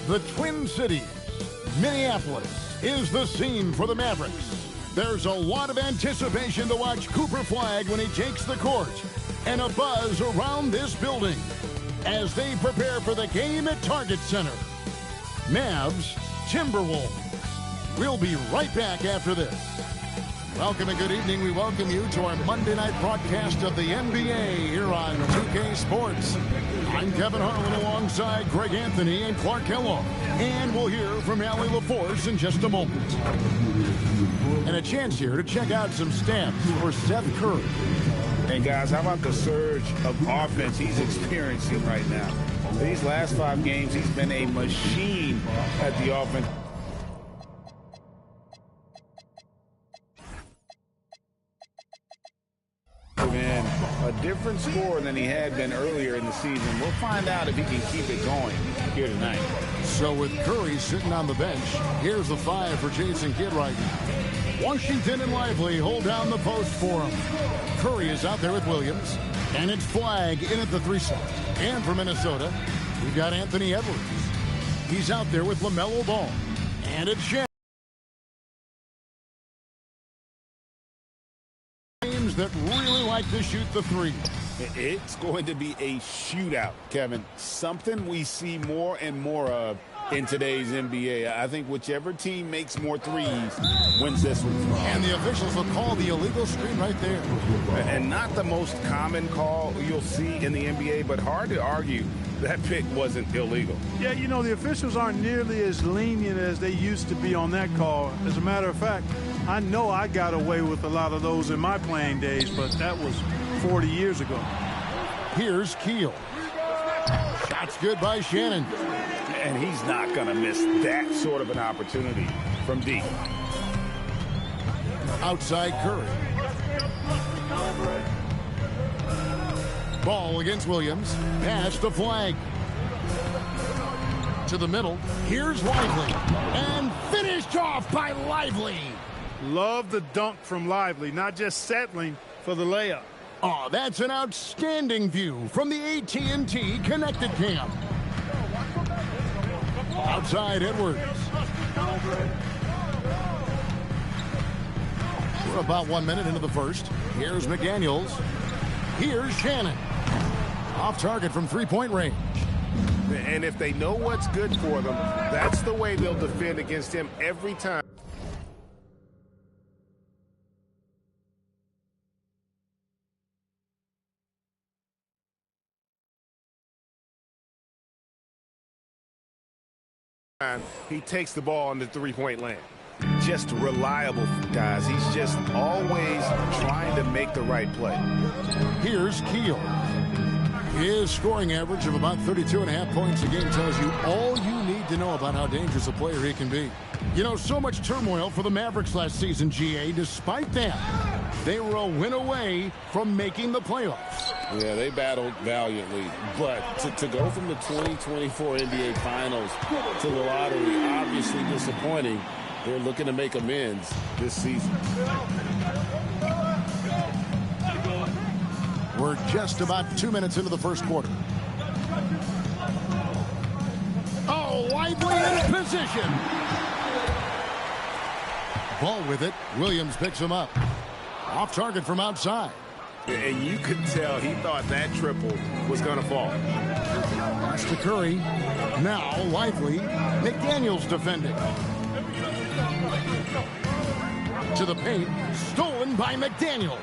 The Twin Cities, Minneapolis, is the scene for the Mavericks. There's a lot of anticipation to watch Cooper Flagg when he takes the court, and a buzz around this building as they prepare for the game at Target Center. Mavs, Timberwolves. We'll be right back after this. Welcome and good evening. We welcome you to our Monday night broadcast of the NBA here on 2K Sports. I'm Kevin Harlan alongside Greg Anthony and Clark Kellogg. And we'll hear from Allie LaForce in just a moment. And a chance here to check out some stats for Seth Curry. And guys, how about the surge of offense he's experiencing right now? These last 5 games, he's been a machine at the offense. Been a different score than he had been earlier in the season. We'll find out if he can keep it going here tonight. So with Curry sitting on the bench, here's the 5 for Jason Kidd right now. Washington and Lively hold down the post for him. Curry is out there with Williams, and it's Flagg in at the 3 slot. And for Minnesota, we've got Anthony Edwards. He's out there with LaMelo Ball, and it's Shannon. That really like to shoot the 3. It's going to be a shootout, Kevin. Something we see more and more of in today's NBA. I think whichever team makes more threes wins this one. And the officials will call the illegal screen right there. And not the most common call you'll see in the NBA, but hard to argue that pick wasn't illegal. Yeah, you know, the officials aren't nearly as lenient as they used to be on that call. As a matter of fact, I know I got away with a lot of those in my playing days, but that was 40 years ago. Here's Keel. Shot's good by Shannon. And he's not going to miss that sort of an opportunity from deep. Outside Curry. Ball against Williams. Pass to Flagg. To the middle. Here's Lively. And finished off by Lively. Love the dunk from Lively, not just settling for the layup. Oh, that's an outstanding view from the AT&T Connected Cam. Outside Edwards. We're about 1 minute into the first. Here's McDaniels. Here's Shannon. Off target from three-point range. And if they know what's good for them, that's the way they'll defend against him every time. He takes the ball in the three-point lane. Just reliable, guys. He's just always trying to make the right play. Here's Keel. His scoring average of about 32.5 points a game tells you all you need to know about how dangerous a player he can be. You know, so much turmoil for the Mavericks last season, GA. Despite that, they were a win away from making the playoffs. Yeah, they battled valiantly. But to go from the 2024 NBA Finals to the lottery, obviously disappointing. They're looking to make amends this season. We're just about 2 minutes into the first quarter. Oh, Lively in position. Ball with it. Williams picks him up. Off target from outside. And you could tell he thought that triple was going to fall. Pass to Curry. Now Lively. McDaniels defending. To the paint. Stolen by McDaniels.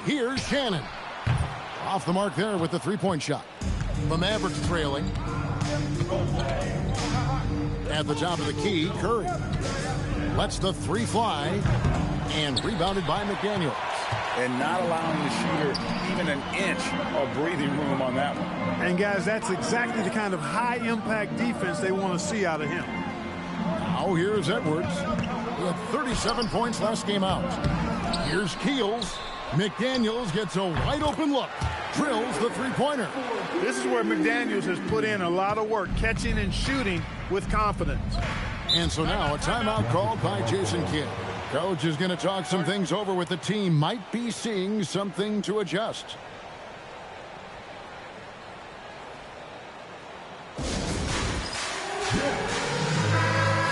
Here's Shannon. Off the mark there with the three-point shot. The Mavericks trailing. At the top of the key, Curry. Lets the 3 fly. And rebounded by McDaniels. And not allowing the shooter even an inch of breathing room on that one. And, guys, that's exactly the kind of high-impact defense they want to see out of him. Now here's Edwards. He had 37 points last game out. Here's Keels. McDaniels gets a wide-open look. Drills the three-pointer. This is where McDaniels has put in a lot of work, catching and shooting with confidence. And so now a timeout called by Jason Kidd. Coach is going to talk some things over with the team. Might be seeing something to adjust.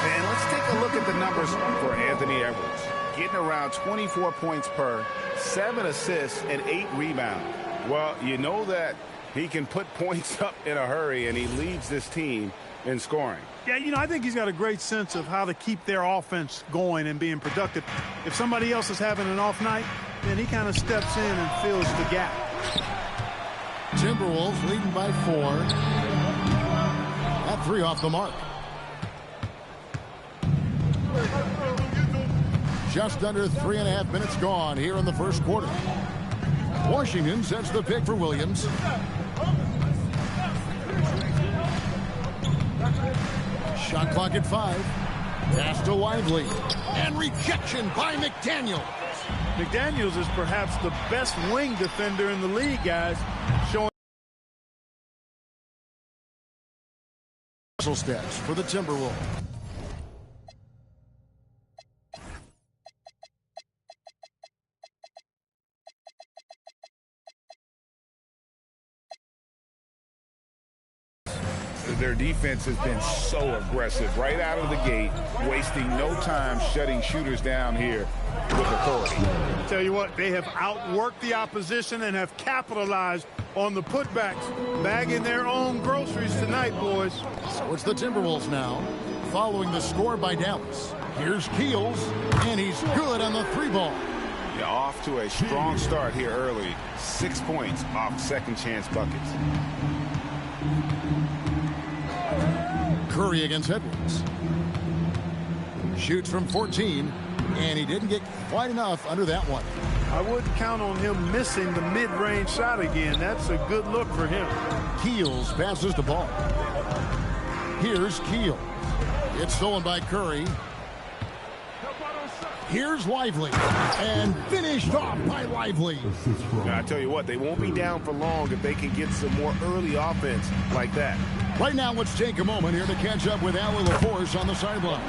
And let's take a look at the numbers for Anthony Edwards. Getting around 24 points per, 7 assists, and 8 rebounds. Well, you know that he can put points up in a hurry, and he leads this team in scoring. Yeah, I think he's got a great sense of how to keep their offense going and being productive. If somebody else is having an off night, then he kind of steps in and fills the gap. Timberwolves leading by 4. That 3 off the mark. Just under 3.5 minutes gone here in the first quarter. Washington sets the pick for Williams. Shot clock at 5. Pass to Lively. And rejection by McDaniels. McDaniels is perhaps the best wing defender in the league, guys. Showing steps for the Timberwolves. Their defense has been so aggressive right out of the gate, wasting no time shutting shooters down here with authority. Tell you what, they have outworked the opposition and have capitalized on the putbacks, bagging their own groceries tonight, boys. So it's the Timberwolves now, following the score by Dallas. Here's Keels, and he's good on the 3-ball. Yeah, off to a strong start here early. 6 points off second chance buckets. Curry against Edwards. Shoots from 14, and he didn't get quite enough under that one. I wouldn't count on him missing the mid-range shot again. That's a good look for him. Keels passes the ball. Here's Keels. It's stolen by Curry. Here's Lively, and finished off by Lively. Now, I tell you what, they won't be down for long if they can get some more early offense like that. Right now, let's take a moment here to catch up with Allie LaForce on the sideline.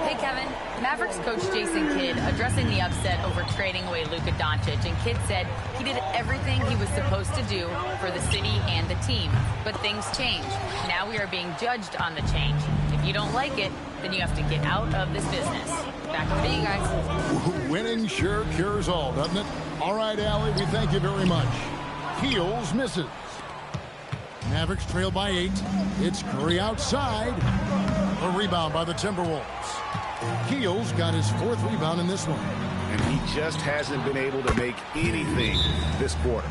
Hey, Kevin. Mavericks coach Jason Kidd addressing the upset over trading away Luka Doncic, and Kidd said he did everything he was supposed to do for the city and the team. But things change. Now we are being judged on the change. If you don't like it, then you have to get out of this business. Back to you guys. Winning sure cures all, doesn't it? All right, Allie, we thank you very much. Keels misses. Mavericks trail by 8. It's Curry outside. A rebound by the Timberwolves. Keels got his 4th rebound in this one. And he just hasn't been able to make anything this quarter.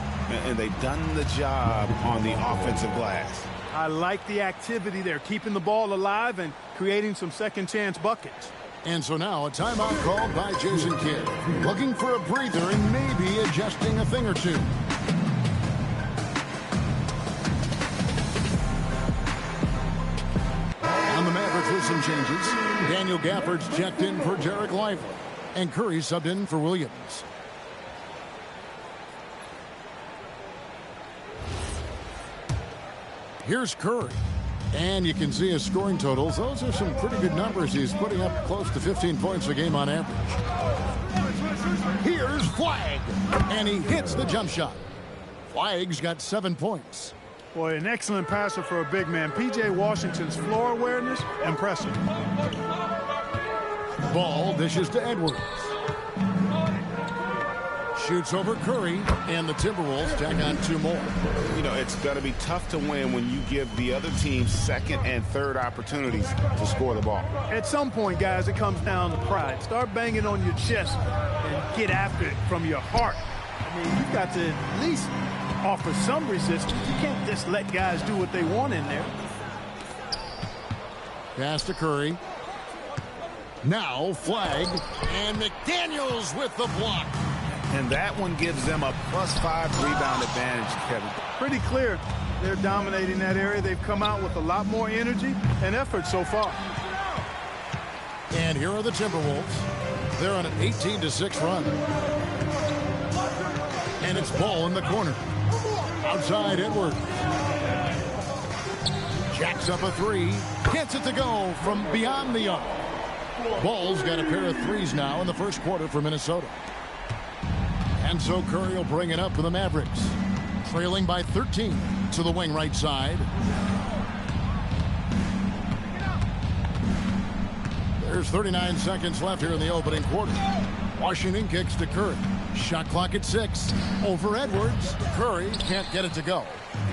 And they've done the job on the offensive glass. I like the activity there, keeping the ball alive and creating some second chance buckets. And so now a timeout called by Jason Kidd. Looking for a breather and maybe adjusting a thing or two. On the Mavericks with some changes. Daniel Gafford's checked in for Derek Lively. And Curry subbed in for Williams. Here's Curry. And you can see his scoring totals. Those are some pretty good numbers. He's putting up close to 15 points a game on average. Here's Flagg. And he hits the jump shot. Flagg's got 7 points. Boy, an excellent passer for a big man. P.J. Washington's floor awareness, impressive. Ball dishes to Edwards. Shoots over Curry, and the Timberwolves tack on 2 more. You know, it's going to be tough to win when you give the other team second and third opportunities to score the ball. At some point, guys, it comes down to pride. Start banging on your chest and get after it from your heart. I mean, you've got to at least offer some resistance. You can't just let guys do what they want in there. Pass to Curry. Now Flagg, and McDaniels with the block. And that one gives them a +5 rebound advantage, Kevin. Pretty clear. They're dominating that area. They've come out with a lot more energy and effort so far. And here are the Timberwolves. They're on an 18-6 run. And it's ball in the corner. Outside Edwards. Jacks up a 3. Gets it to go from beyond the arc. Ball's got a pair of 3s now in the first quarter for Minnesota. And so Curry will bring it up for the Mavericks. Trailing by 13 to the wing right side. There's 39 seconds left here in the opening quarter. Washington kicks to Curry. Shot clock at 6. Over Edwards. Curry can't get it to go.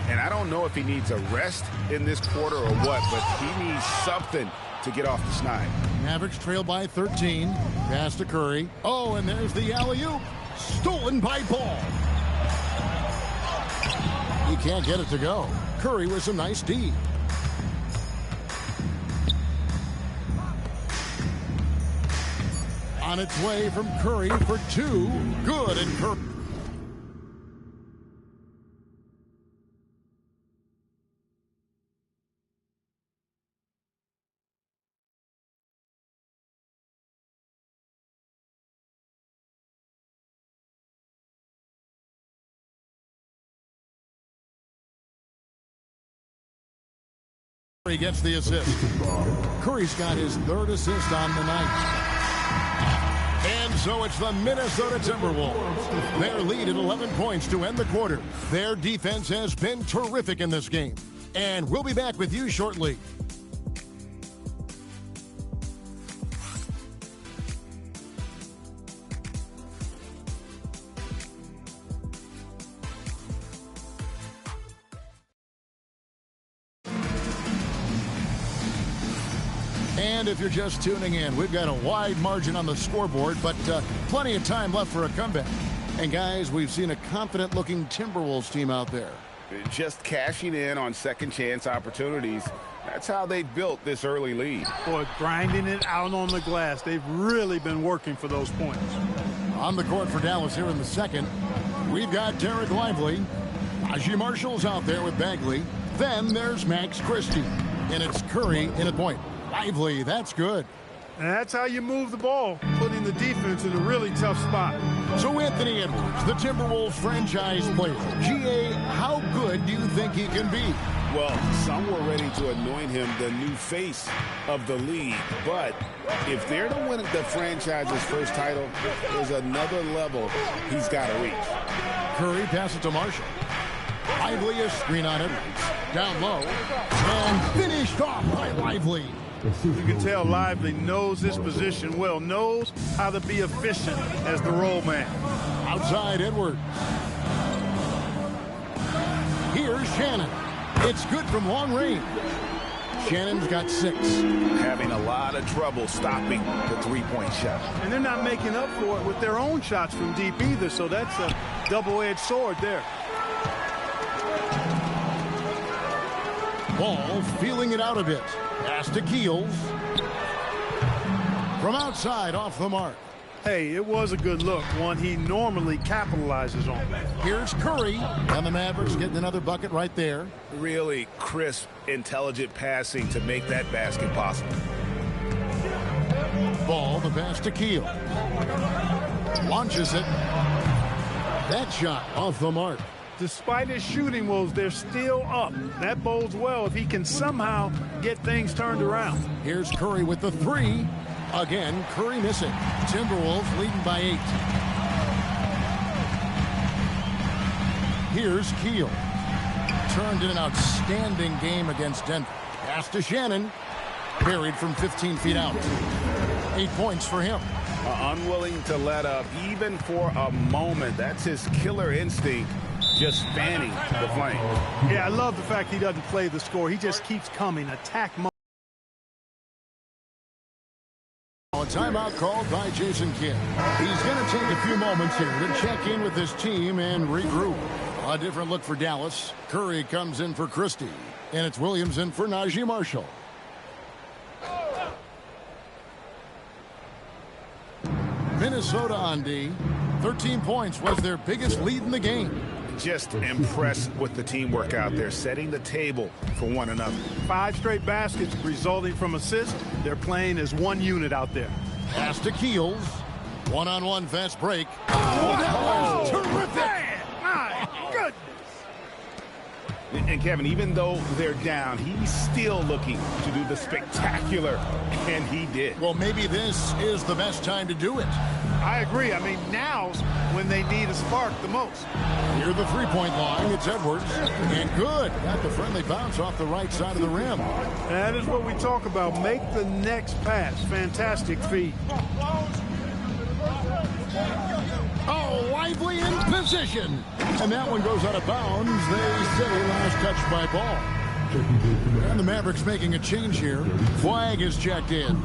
And I don't know if he needs a rest in this quarter or what, but he needs something to get off the snide. Mavericks trail by 13. Pass to Curry. Oh, and there's the alley-oop. Stolen by Ball. He can't get it to go. Curry with some nice D. On its way from Curry for 2. Good, and Curry. Curry gets the assist. Curry's got his 3rd assist on the night. And so it's the Minnesota Timberwolves. Their lead at 11 points to end the quarter. Their defense has been terrific in this game. And we'll be back with you shortly. And if you're just tuning in, we've got a wide margin on the scoreboard, but plenty of time left for a comeback. And guys, we've seen a confident-looking Timberwolves team out there. Just cashing in on second chance opportunities. That's how they built this early lead. Boy, grinding it out on the glass. They've really been working for those points. On the court for Dallas here in the second, we've got Derek Lively. Najee Marshall's out there with Bagley. Then there's Max Christie. And it's Curry in a point. Lively, that's good. And that's how you move the ball, putting the defense in a really tough spot. So Anthony Edwards, the Timberwolves franchise player. GA, how good do you think he can be? Well, some were ready to anoint him the new face of the league. But if they're to win the franchise's first title, there's another level he's got to reach. Curry passes to Marshall. Lively a screen on Edwards. Down low. And finished off by Lively. You can tell Lively knows his position well, knows how to be efficient as the roll man. Outside Edwards. Here's Shannon. It's good from long range. Shannon's got 6. Having a lot of trouble stopping the three-point shot. And they're not making up for it with their own shots from deep either, so that's a double-edged sword there. Ball feeling it out a bit. Pass to Keels. From outside, off the mark. Hey, it was a good look, one he normally capitalizes on. Here's Curry, and the Mavericks getting another bucket right there. Really crisp, intelligent passing to make that basket possible. Ball, the pass to Keel. Launches it. That shot off the mark. Despite his shooting woes, they're still up. That bodes well if he can somehow get things turned around. Here's Curry with the 3. Again, Curry missing. Timberwolves leading by 8. Here's Keel. Turned in an outstanding game against Denver. Pass to Shannon. Buried from 15 feet out. 8 points for him. Unwilling to let up even for a moment. That's his killer instinct. Just fanning the flame. Yeah, I love the fact he doesn't play the score. He just keeps coming. Attack mode. A timeout called by Jason Kidd. He's going to take a few moments here to check in with his team and regroup. A different look for Dallas. Curry comes in for Christie. And it's Williams in for Najee Marshall. Minnesota on D. 13 points was their biggest lead in the game. Just impressed with the teamwork out there, setting the table for one another. 5 straight baskets resulting from assists. They're playing as one unit out there. Pass to Keels. One-on-one fast break. Oh, that was terrific! My goodness! And Kevin, even though they're down, he's still looking to do the spectacular, and he did. Well, maybe this is the best time to do it. I agree. I mean, now's when they need a spark the most. Near the three-point line, it's Edwards. And good. Got the friendly bounce off the right side of the rim. That is what we talk about. Make the next pass. Fantastic feed. Oh, Lively in position. And that one goes out of bounds. They say last touch by Ball. And the Mavericks making a change here. Flag is checked in.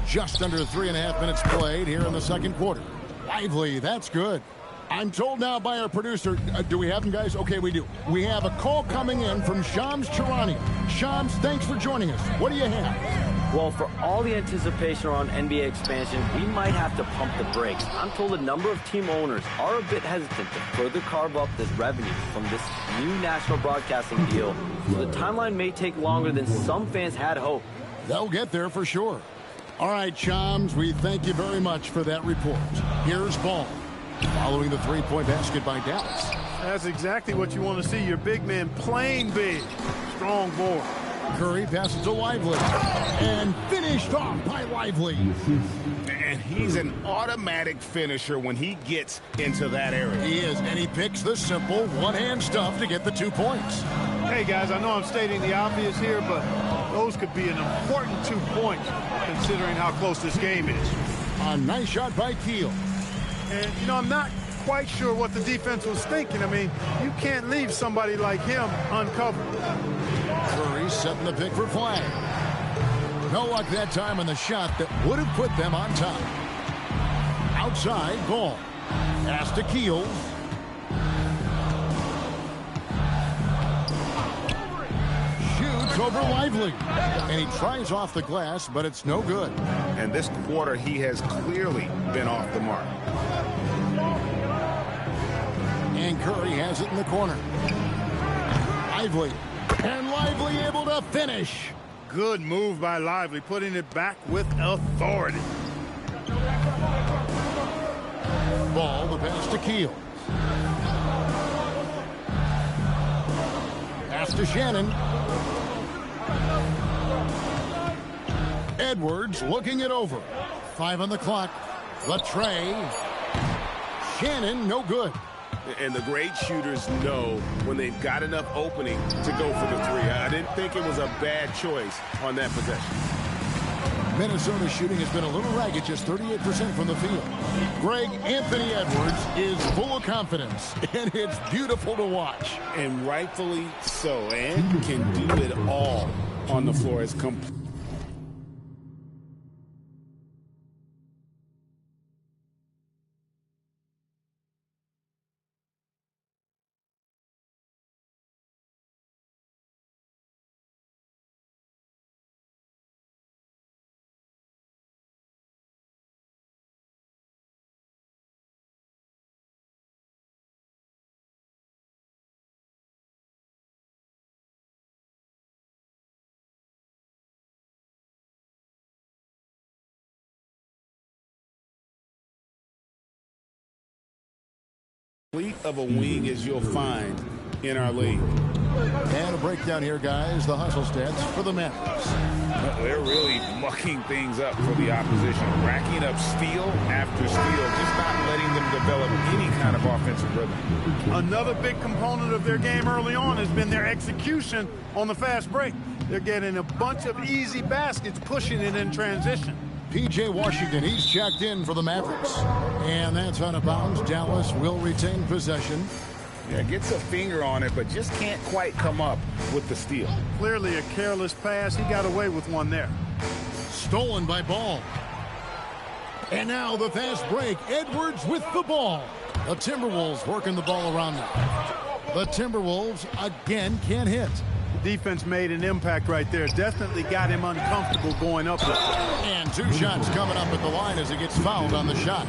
Just under 3.5 minutes played here in the second quarter. Lively, that's good. I'm told now by our producer, do we have them, guys? Okay, we do. We have a call coming in from Shams Charania. Shams, thanks for joining us. What do you have? Well, for all the anticipation around NBA expansion, we might have to pump the brakes. I'm told a number of team owners are a bit hesitant to further carve up this revenue from this new national broadcasting deal, so the timeline may take longer than some fans had hoped. They'll get there for sure. All right, Shams, we thank you very much for that report. Here's Ball, following the three-point basket by Dallas. That's exactly what you want to see. Your big man playing big. Strong board. Curry passes to Lively. And finished off by Lively. And he's an automatic finisher when he gets into that area. He is, and he picks the simple one-hand stuff to get the 2 points. Hey, guys, I know I'm stating the obvious here, but those could be an important 2 points considering how close this game is. A nice shot by Keel. And, you know, I'm not quite sure what the defense was thinking. I mean, you can't leave somebody like him uncovered. Curry setting the pick for Flag. No luck that time on the shot that would have put them on top. Outside, Ball. Pass to Keel. Shoots over Lively. And he tries off the glass, but it's no good. And this quarter, he has clearly been off the mark. And Curry has it in the corner. Lively. And Lively able to finish. Good move by Lively, putting it back with authority. Ball, the pass to Keel. Pass to Shannon. Edwards looking it over. 5 on the clock. The tray. Shannon, no good. And the great shooters know when they've got enough opening to go for the three. I didn't think it was a bad choice on that possession. Minnesota's shooting has been a little ragged, just 38% from the field. Greg, Anthony Edwards is full of confidence, and it's beautiful to watch. And rightfully so, and can do it all on the floor. It's complete. Of a wing as you'll find in our league. And a breakdown here, guys. The hustle stats for the Mavericks. They're really mucking things up for the opposition, racking up steal after steal, just not letting them develop any kind of offensive rhythm. Another big component of their game early on has been their execution on the fast break. They're getting a bunch of easy baskets, pushing it in transition. P.J. Washington, he's checked in for the Mavericks. And that's out of bounds. Dallas will retain possession. Yeah, gets a finger on it, but just can't quite come up with the steal. Clearly a careless pass. He got away with one there. Stolen by Ball. And now the fast break. Edwards with the ball. The Timberwolves working the ball around now. The Timberwolves again can't hit. Defense made an impact right there. Definitely got him uncomfortable going up with it. And 2 shots coming up at the line as he gets fouled on the shot.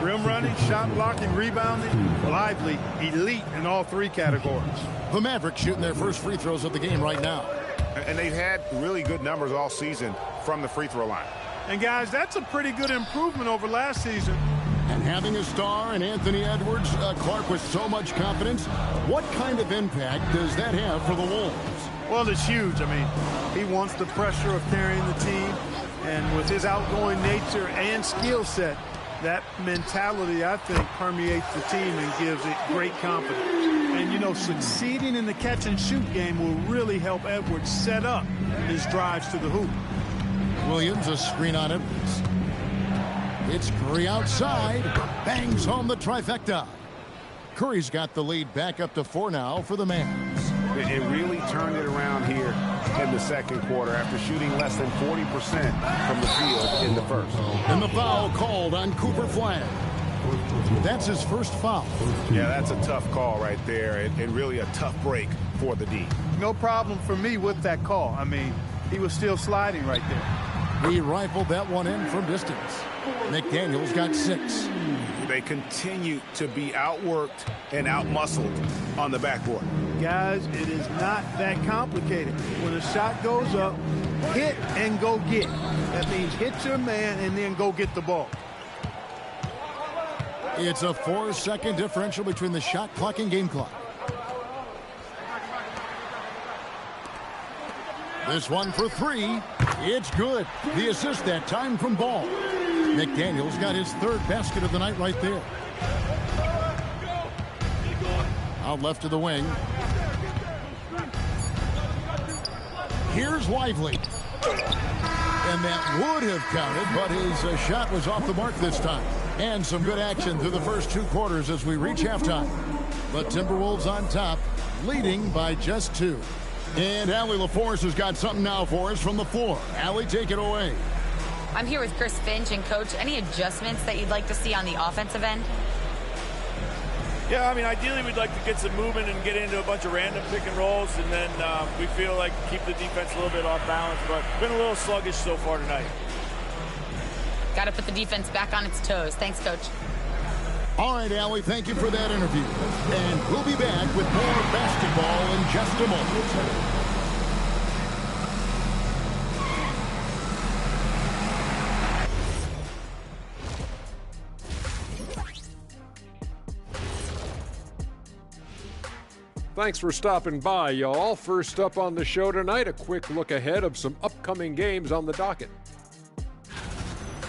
Rim running, shot blocking, rebounding, Lively, elite in all 3 categories. The Mavericks shooting their first free throws of the game right now. And they've had really good numbers all season from the free throw line. And guys, that's a pretty good improvement over last season. And Having a star in Anthony Edwards, Clark, with so much confidence, what kind of impact does that have for the Wolves? Well, it's huge. I mean, he wants the pressure of carrying the team, and with his outgoing nature and skill set, that mentality, I think, permeates the team and gives it great confidence. And, you know, succeeding in the catch-and-shoot game will really help Edwards set up his drives to the hoop. Williams, a screen on Edwards. It's Curry outside. Bangs home the trifecta. Curry's got the lead back up to 4 now for the Mavs. It really turned it around here in the second quarter after shooting less than 40% from the field in the first. And the foul called on Cooper Flag. That's his first foul. Yeah, that's a tough call right there, and really a tough break for the D. No problem for me with that call. I mean, he was still sliding right there. He rifled that one in from distance. McDaniels got 6. They continue to be outworked and outmuscled on the backboard. Guys, it is not that complicated. When a shot goes up, hit and go get. That means hit your man and then go get the ball. It's a 4-second differential between the shot clock and game clock. This one for 3. It's good. The assist that time from Ball. McDaniels got his 3rd basket of the night right there. Out left to the wing. Here's Lively. And that would have counted, but his shot was off the mark this time. And some good action through the first 2 quarters as we reach halftime. The Timberwolves on top, leading by just 2. And Allie LaForce has got something now for us from the floor. Allie, take it away. I'm here with Chris Finch, and Coach, any adjustments that you'd like to see on the offensive end? Yeah, I mean, ideally we'd like to get some movement and get into a bunch of random pick and rolls, and then we feel like keep the defense a little bit off balance, but been a little sluggish so far tonight. Got to put the defense back on its toes. Thanks, Coach. All right, Allie, thank you for that interview. And we'll be back with more basketball in just a moment. Thanks for stopping by, y'all. First up on the show tonight, a quick look ahead of some upcoming games on the docket.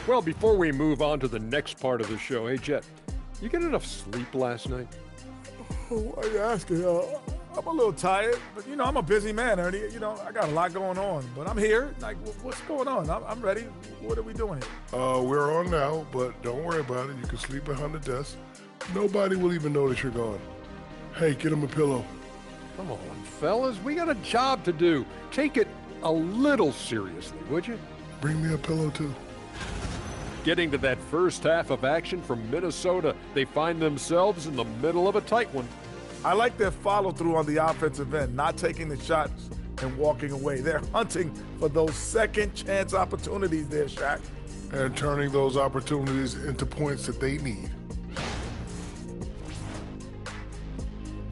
Well, before we move on to the next part of the show, hey, Jet, you get enough sleep last night? Oh, why are you asking? I'm a little tired, but, you know, I'm a busy man, Ernie. You know, I got a lot going on, but I'm here. Like, what's going on? I'm ready. What are we doing here? We're on now, but don't worry about it. You can sleep behind the desk. Nobody will even notice you're gone. Hey, get him a pillow. Come on, fellas. We got a job to do. Take it a little seriously, would you? Bring me a pillow, too. Getting to that first half of action from Minnesota, they find themselves in the middle of a tight one. I like their follow-through on the offensive end, not taking the shots and walking away. They're hunting for those second-chance opportunities there, Shaq. And turning those opportunities into points that they need.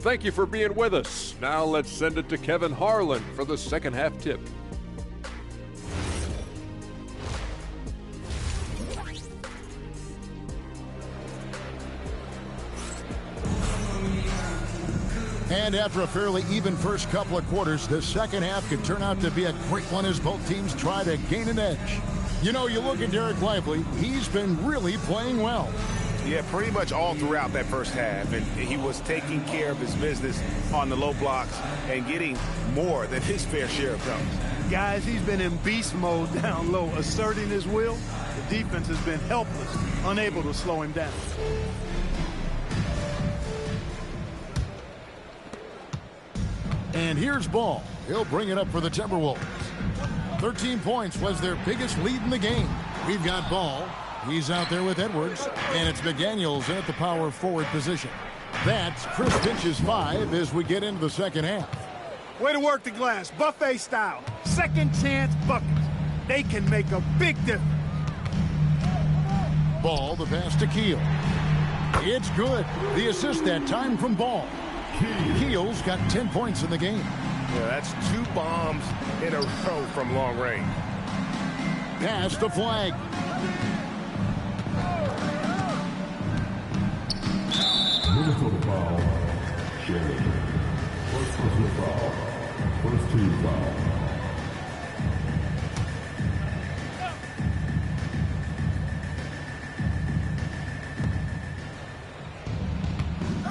Thank you for being with us. Now let's send it to Kevin Harlan for the second half tip. And after a fairly even first couple of quarters, the second half could turn out to be a great one as both teams try to gain an edge. You know, you look at Derek Lively, he's been really playing well. Yeah, pretty much all throughout that first half, and he was taking care of his business on the low blocks and getting more than his fair share of dunks. Guys, he's been in beast mode down low, asserting his will. The defense has been helpless, unable to slow him down. And here's Ball. He'll bring it up for the Timberwolves. 13 points was their biggest lead in the game. We've got Ball. He's out there with Edwards, and it's McDaniels at the power forward position. That's Chris Finch's 5 as we get into the second half. Way to work the glass, buffet style. Second chance buckets. They can make a big difference. Ball, the pass to Keel. It's good. The assist that time from Ball. Keel's got 10 points in the game. Yeah, that's 2 bombs in a row from long range. Pass to Flag. personal foul, Shannon. First personal foul. First team foul.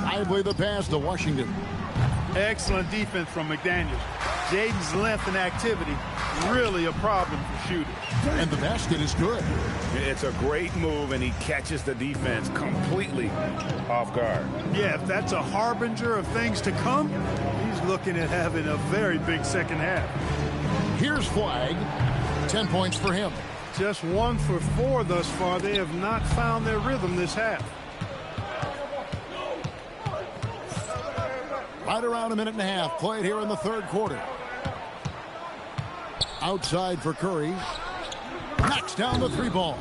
Lively the pass to Washington. Excellent defense from McDaniels. Jaden's length and activity, really a problem for shooting. And the basket is good. It's a great move, and he catches the defense completely off guard. Yeah, if that's a harbinger of things to come, he's looking at having a very big second half. Here's Flagg. 10 points for him. Just 1 for 4 thus far. They have not found their rhythm this half. Right around a minute and a half played here in the third quarter. Outside for Curry. Knocks down the 3 ball.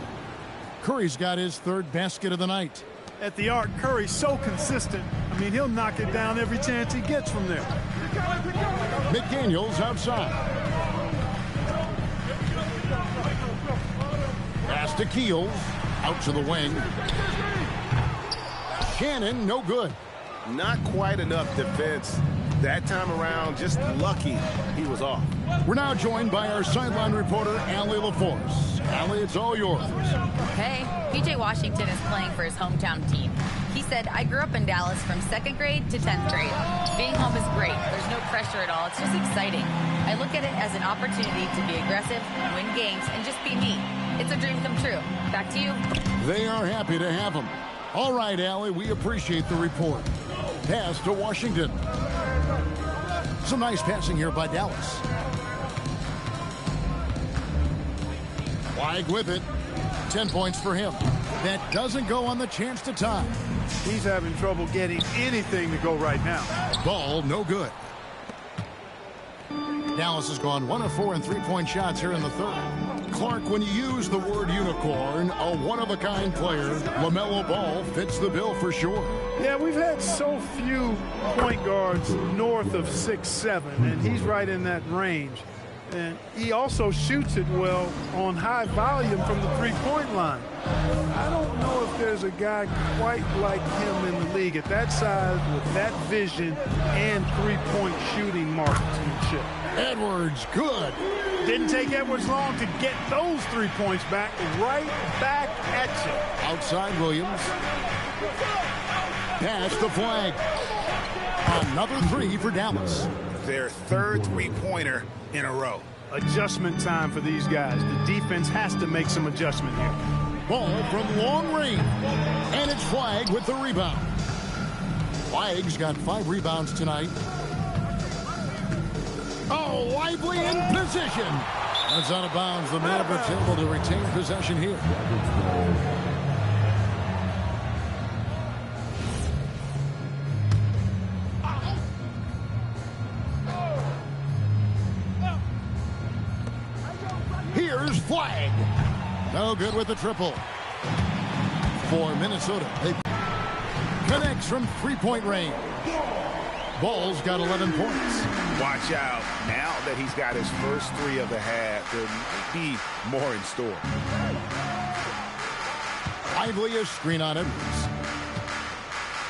Curry's got his 3rd basket of the night. At the arc, Curry's so consistent. I mean, he'll knock it down every chance he gets from there. McDaniels outside. Pass to Keels. Out to the wing. Shannon, no good. Not quite enough defense that time around. Just lucky he was off. We're now joined by our sideline reporter, Allie LaForce. Allie, it's all yours. Hey, PJ Washington is playing for his hometown team. He said, I grew up in Dallas from 2nd grade to 10th grade. Being home is great. There's no pressure at all. It's just exciting. I look at it as an opportunity to be aggressive, win games, and just be me. It's a dream come true. Back to you. They are happy to have him. All right, Allie, we appreciate the report. Pass to Washington. Some nice passing here by Dallas. Flagg with it. 10 points for him. That doesn't go on the chance to tie. He's having trouble getting anything to go right now. Ball no good. Dallas has gone 1 of 4 in 3-point shots here in the third. Clark, when you use the word unicorn, a one-of-a-kind player, LaMelo Ball fits the bill for sure. Yeah, we've had so few point guards north of 6'7", and he's right in that range. And he also shoots it well on high volume from the three-point line. I don't know if there's a guy quite like him in the league at that size with that vision and three-point shooting marksmanship. Edwards, good. Didn't take Edwards long to get those 3 points back, right back at you. Outside Williams. Pass to Flagg. Another 3 for Dallas. Their 3rd three-pointer in a row. Adjustment time for these guys. The defense has to make some adjustment here. Ball from long range. And it's Flagg with the rebound. Flagg's got 5 rebounds tonight. Oh, Lively in position. That's out of bounds. The Mavericks able to retain possession here. Here's Flagg. No good with the triple. For Minnesota. They connects from 3-point range. Ball's got 11 points. Watch out. Now that he's got his first 3 of the half, there might be more in store. Lively a screen on Edwards.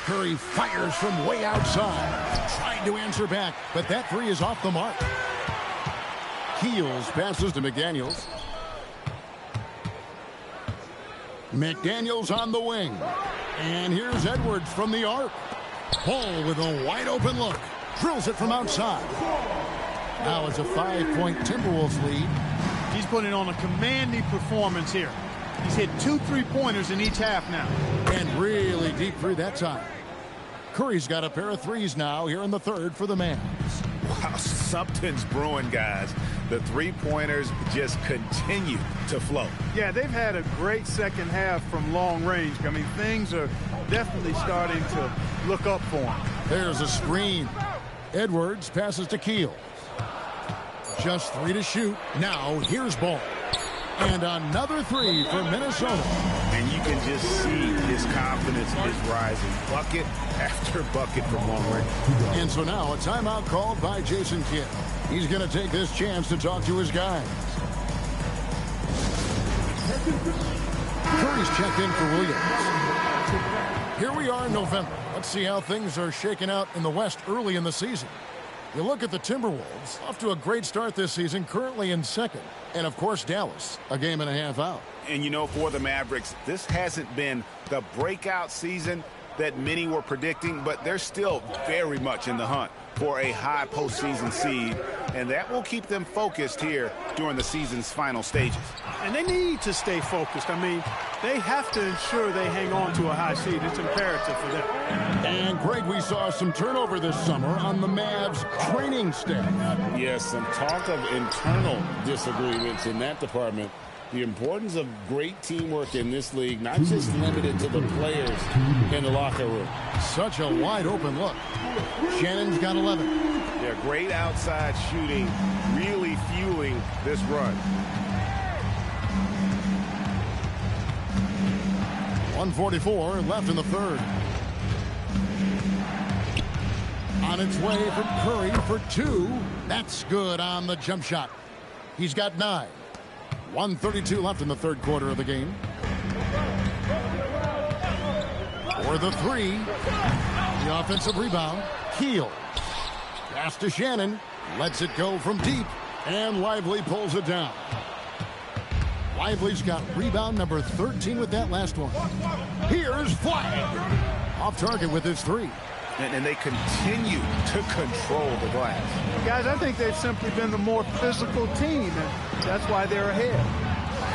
Curry fires from way outside. Tried to answer back, but that 3 is off the mark. Keels passes to McDaniels. McDaniels on the wing. And here's Edwards from the arc. Ball with a wide open look. Drills it from outside. Now it's a 5-point Timberwolves lead. He's putting on a commanding performance here. He's hit 2 3-pointers in each half now. And really deep through that time. Curry's got a pair of 3s now here in the third for the Mavs. Wow, something's brewing, guys. The 3-pointers just continue to flow. Yeah, they've had a great second half from long range. I mean, things are definitely starting to look up for them. There's a screen. Edwards passes to Keels. Just 3 to shoot. Now here's Ball. And another 3 for Minnesota. And you can just see his confidence is rising. Bucket after bucket from long range. And so now a timeout called by Jason Kidd. He's going to take this chance to talk to his guys. Curry's checked in for Williams. Here we are in November. Let's see how things are shaking out in the West early in the season. You look at the Timberwolves, off to a great start this season, currently in second. And, of course, Dallas, a game and a half out. And, you know, for the Mavericks, this hasn't been the breakout season that many were predicting, but they're still very much in the hunt for a high postseason seed, and that will keep them focused here during the season's final stages. And they need to stay focused. I mean, they have to ensure they hang on to a high seed. It's imperative for them. And, Greg, we saw some turnover this summer on the Mavs training staff. Yes, some talk of internal disagreements in that department. The importance of great teamwork in this league, not just limited to the players in the locker room. Such a wide open look. Shannon's got 11. Yeah, great outside shooting, really fueling this run. 1:44 left in the third. On its way from Curry for 2. That's good on the jump shot. He's got 9. 1:32 left in the third quarter of the game. For the 3. The offensive rebound. Keel. Pass to Shannon. Lets it go from deep. And Lively pulls it down. Lively's got rebound number 13 with that last one. Here's Flag. Off target with his 3. And they continue to control the glass. Guys, I think they've simply been the more physical team, and that's why they're ahead.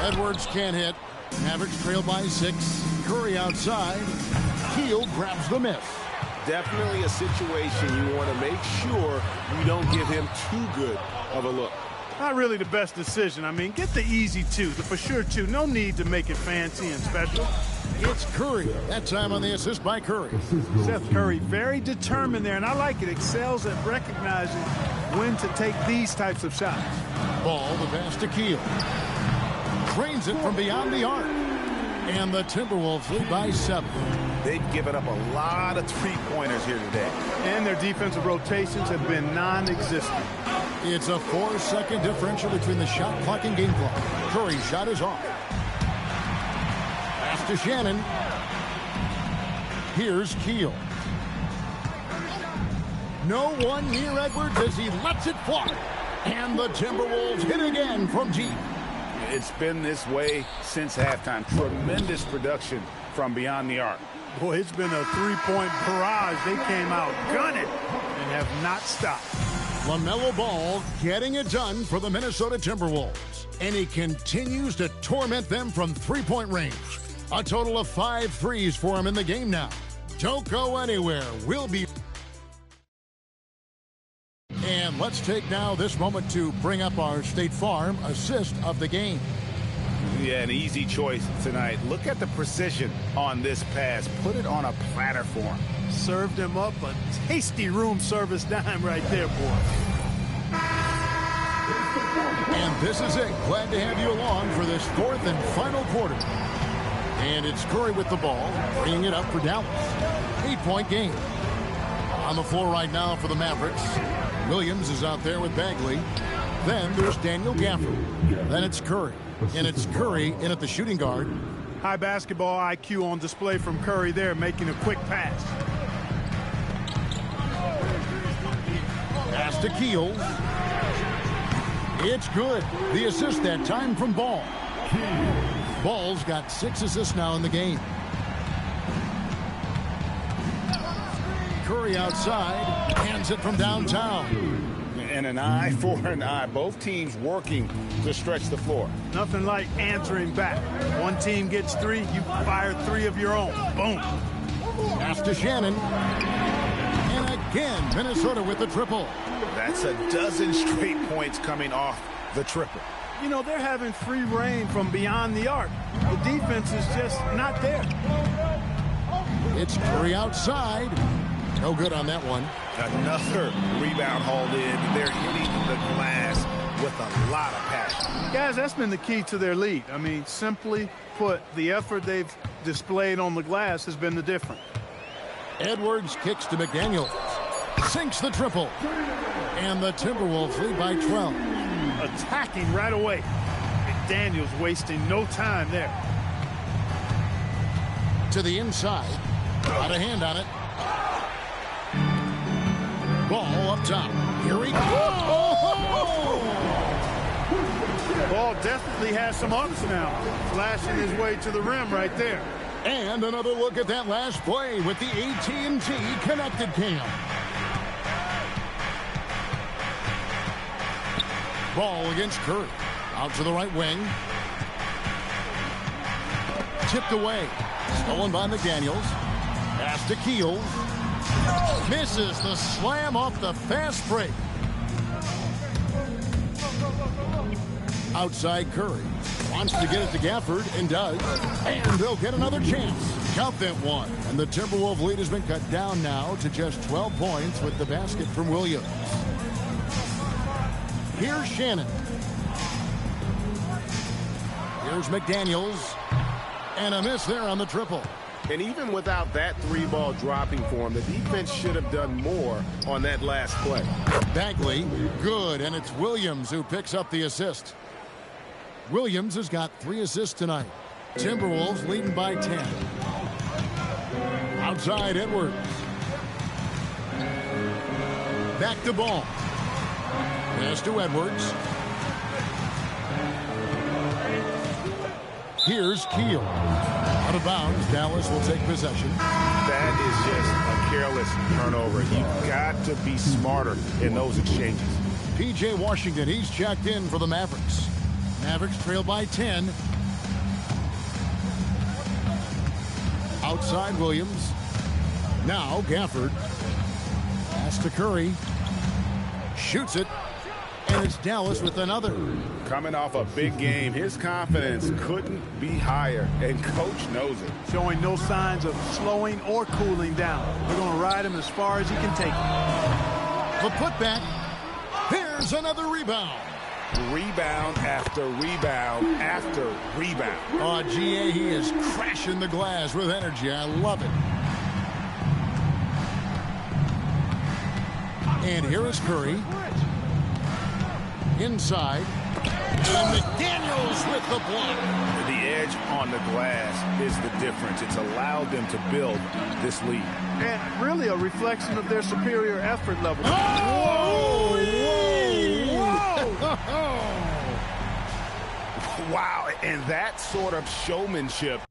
Edwards can't hit. Mavericks trail by 6. Curry outside. Keel grabs the miss. Definitely a situation you want to make sure you don't give him too good of a look. Not really the best decision. I mean, get the easy 2, the for sure 2. No need to make it fancy and special. It's Curry. That time on the assist by Curry. Seth Curry, very determined there, and I like it. Excels at recognizing when to take these types of shots. Ball, the pass to Keel. Drains it from beyond the arc. And the Timberwolves lead by 7. They've given up a lot of three-pointers here today. And their defensive rotations have been non-existent. It's a 4-second differential between the shot clock and game clock. Curry's shot is off. Pass to Shannon. Here's Keel. No one near Edwards as he lets it fly. And the Timberwolves hit again from deep. It's been this way since halftime. Tremendous production from beyond the arc. Boy, it's been a three-point barrage. They came out gunning and have not stopped. LaMelo Ball getting it done for the Minnesota Timberwolves. And he continues to torment them from three-point range. A total of 5 threes for him in the game now. Don't go anywhere. We'll be... And let's take now this moment to bring up our State Farm assist of the game. Yeah, an easy choice tonight. Look at the precision on this pass. Put it on a platter for him. Served him up a tasty room service dime right there, boy. And this is it. Glad to have you along for this 4th and final quarter. And it's Curry with the ball, bringing it up for Dallas. 8-point game. On the floor right now for the Mavericks. Williams is out there with Bagley. Then there's Daniel Gafford. Then it's Curry. And it's Curry in at the shooting guard. High basketball IQ on display from Curry there, making a quick pass. Pass to Keel. It's good. The assist that time from Ball. Ball's got 6 assists now in the game. Curry outside, hands it from downtown. And an eye for an eye. Both teams working to stretch the floor. Nothing like answering back. One team gets 3, you fire 3 of your own. Boom. Pass to Shannon. And again, Minnesota with the triple. That's a dozen straight points coming off the triple. You know, they're having free reign from beyond the arc. The defense is just not there. It's Curry outside. No good on that one. Another rebound hauled in. They're hitting the glass with a lot of passion. Guys, that's been the key to their lead. I mean, simply put, the effort they've displayed on the glass has been the difference. Edwards kicks to McDaniel. Sinks the triple. And the Timberwolves lead by 12. Attacking right away. McDaniel's wasting no time there. To the inside. Got a hand on it. Ball up top. Here we go. Ball definitely has some ups now. Flashing his way to the rim right there. And another look at that last play with the AT&T connected cam. Ball against Curry. Out to the right wing. Tipped away. Stolen by McDaniels. Pass to Keel. Misses the slam off the fast break. Outside Curry. Wants to get it to Gafford and does. And they'll get another chance. Count that one. And the Timberwolves lead has been cut down now to just 12 points with the basket from Williams. Here's Shannon. Here's McDaniels. And a miss there on the triple. And even without that three ball dropping for him, the defense should have done more on that last play. Bagley, good, and it's Williams who picks up the assist. Williams has got 3 assists tonight. Timberwolves leading by 10. Outside Edwards. Back to Ball. Pass to Edwards. Here's Keel. Out of bounds, Dallas will take possession. That is just a careless turnover. You've got to be smarter in those exchanges. P.J. Washington, he's checked in for the Mavericks. Mavericks trail by 10. Outside Williams. Now Gafford. Pass to Curry. Shoots it. And it's Dallas with another. Coming off a big game, his confidence couldn't be higher, and coach knows it. Showing no signs of slowing or cooling down. They're going to ride him as far as he can take it. The putback. Here's another rebound. Rebound after rebound after rebound. Oh, GA, he is crashing the glass with energy. I love it. And here is Curry. Inside. And McDaniels with the block. The edge on the glass is the difference. It's allowed them to build this lead. And really a reflection of their superior effort level. Oh! Whoa! Wow, and that sort of showmanship.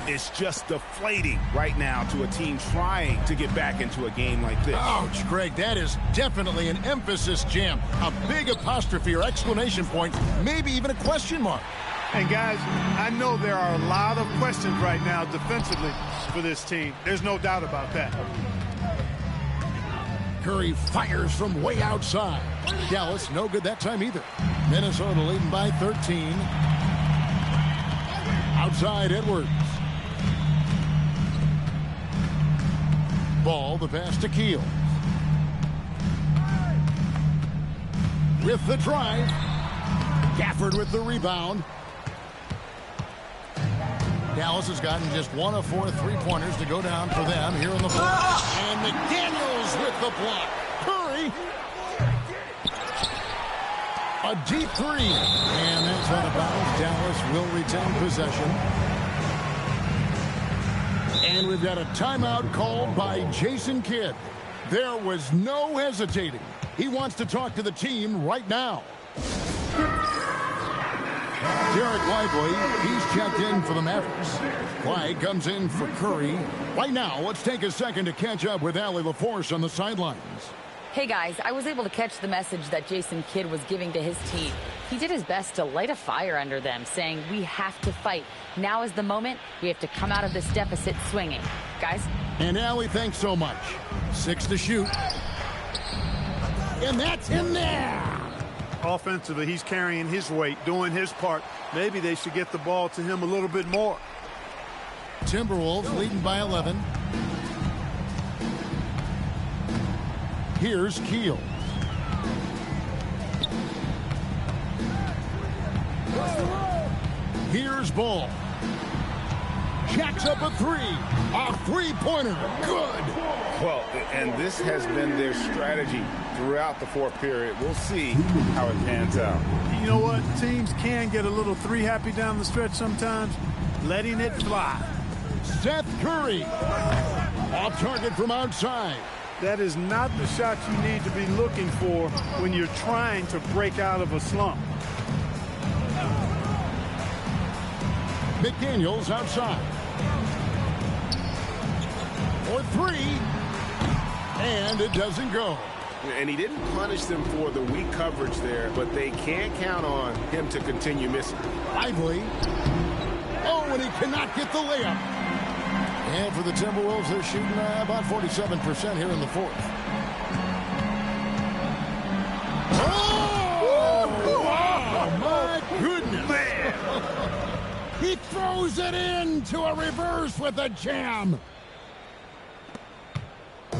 It's just deflating right now to a team trying to get back into a game like this. Ouch, Greg, that is definitely an emphasis jam. A big apostrophe or exclamation point, maybe even a question mark. And guys, I know there are a lot of questions right now defensively for this team. There's no doubt about that. Curry fires from way outside. Dallas, no good that time either. Minnesota leading by 13. Outside Edwards. Ball, the pass to Keel. With the drive. Gafford with the rebound. Dallas has gotten just 1 of 4 three-pointers to go down for them here in the fourth. And McDaniels with the block. Curry. A deep three. And that's out of bounds. Dallas will retain possession. And we've got a timeout called by Jason Kidd. There was no hesitating. He wants to talk to the team right now. Derek Lively, he's checked in for the Mavericks. Clyde comes in for Curry. Right now, let's take a second to catch up with Allie LaForce on the sidelines. Hey guys, I was able to catch the message that Jason Kidd was giving to his team. He did his best to light a fire under them, saying we have to fight. Now is the moment. We have to come out of this deficit swinging. Guys? And Allie, thanks so much. 6 to shoot. And that's in there. Offensively, he's carrying his weight, doing his part. Maybe they should get the ball to him a little bit more. Timberwolves leading by 11. Here's Keel. Here's Ball. Jacks up a three. A three-pointer. Good. Well, and this has been their strategy throughout the fourth period. We'll see how it pans out. You know what? Teams can get a little three happy down the stretch sometimes. Letting it fly. Seth Curry. Off target from outside. That is not the shot you need to be looking for when you're trying to break out of a slump. McDaniels outside. For three. And it doesn't go. And he didn't punish them for the weak coverage there, but they can't count on him to continue missing. Lively. Oh, and he cannot get the layup. And for the Timberwolves, they're shooting about 47% here in the fourth. Oh, my goodness. Man. He throws it into a reverse with a jam.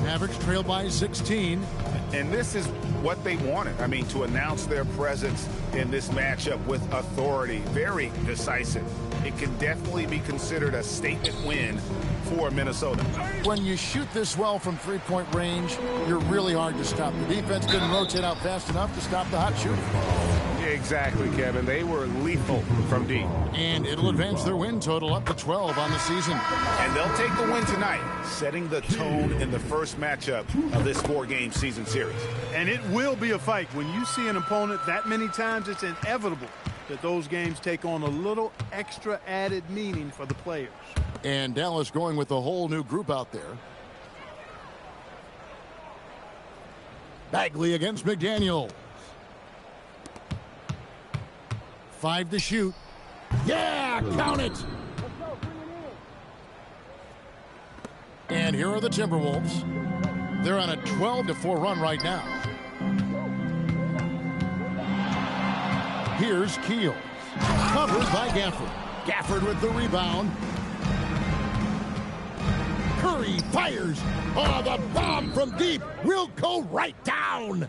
Mavericks trail by 16. And this is what they wanted. I mean, to announce their presence in this matchup with authority. Very decisive. It can definitely be considered a statement win for Minnesota. When you shoot this well from three-point range, you're really hard to stop. The defense didn't rotate out fast enough to stop the hot shooting. Exactly, Kevin. They were lethal from deep. And it'll advance their win total up to 12 on the season. And they'll take the win tonight, setting the tone in the first matchup of this four-game season series. And it will be a fight. When you see an opponent that many times, it's inevitable that those games take on a little extra added meaning for the players. And Dallas going with a whole new group out there. Bagley against McDaniel. 5 to shoot. Yeah, count it. And here are the Timberwolves. They're on a 12-4 run right now. Here's Keels. Covered by Gafford. Gafford with the rebound. Curry fires. Oh, the bomb from deep will go right down.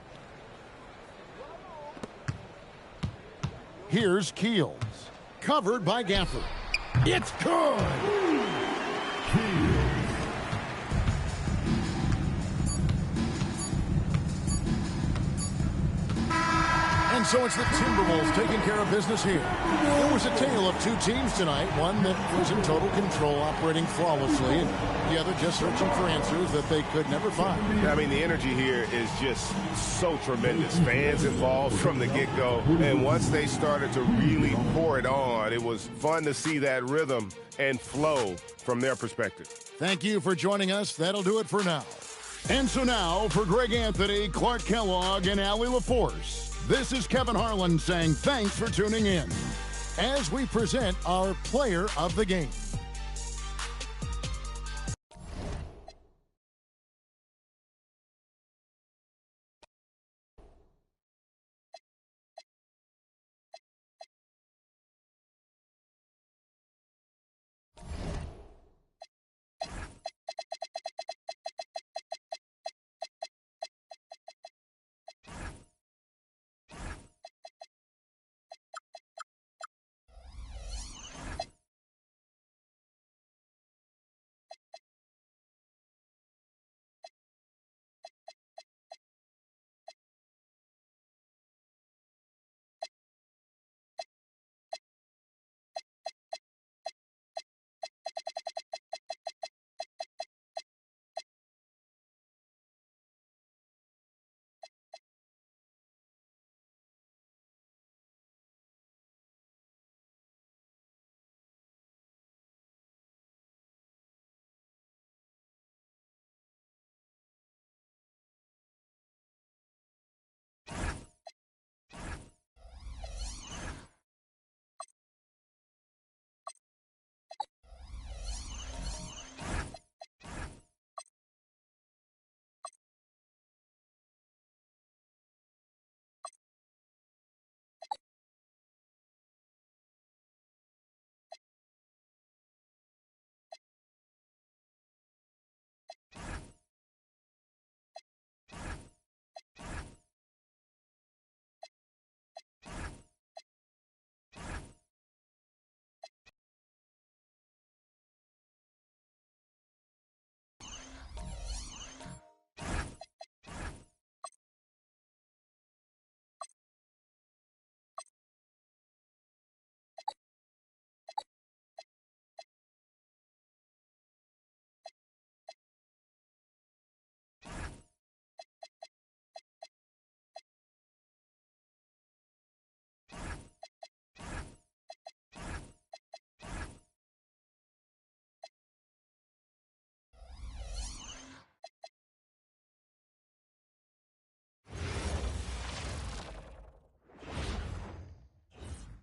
Here's Keels. Covered by Gafford. It's good. And so it's the Timberwolves taking care of business here. It was a tale of two teams tonight. One that was in total control, operating flawlessly, and the other just searching for answers that they could never find. I mean, the energy here is just so tremendous. Fans involved from the get-go. And once they started to really pour it on, it was fun to see that rhythm and flow from their perspective. Thank you for joining us. That'll do it for now. And so now, for Greg Anthony, Clark Kellogg, and Allie LaForce, this is Kevin Harlan saying thanks for tuning in as we present our player of the game.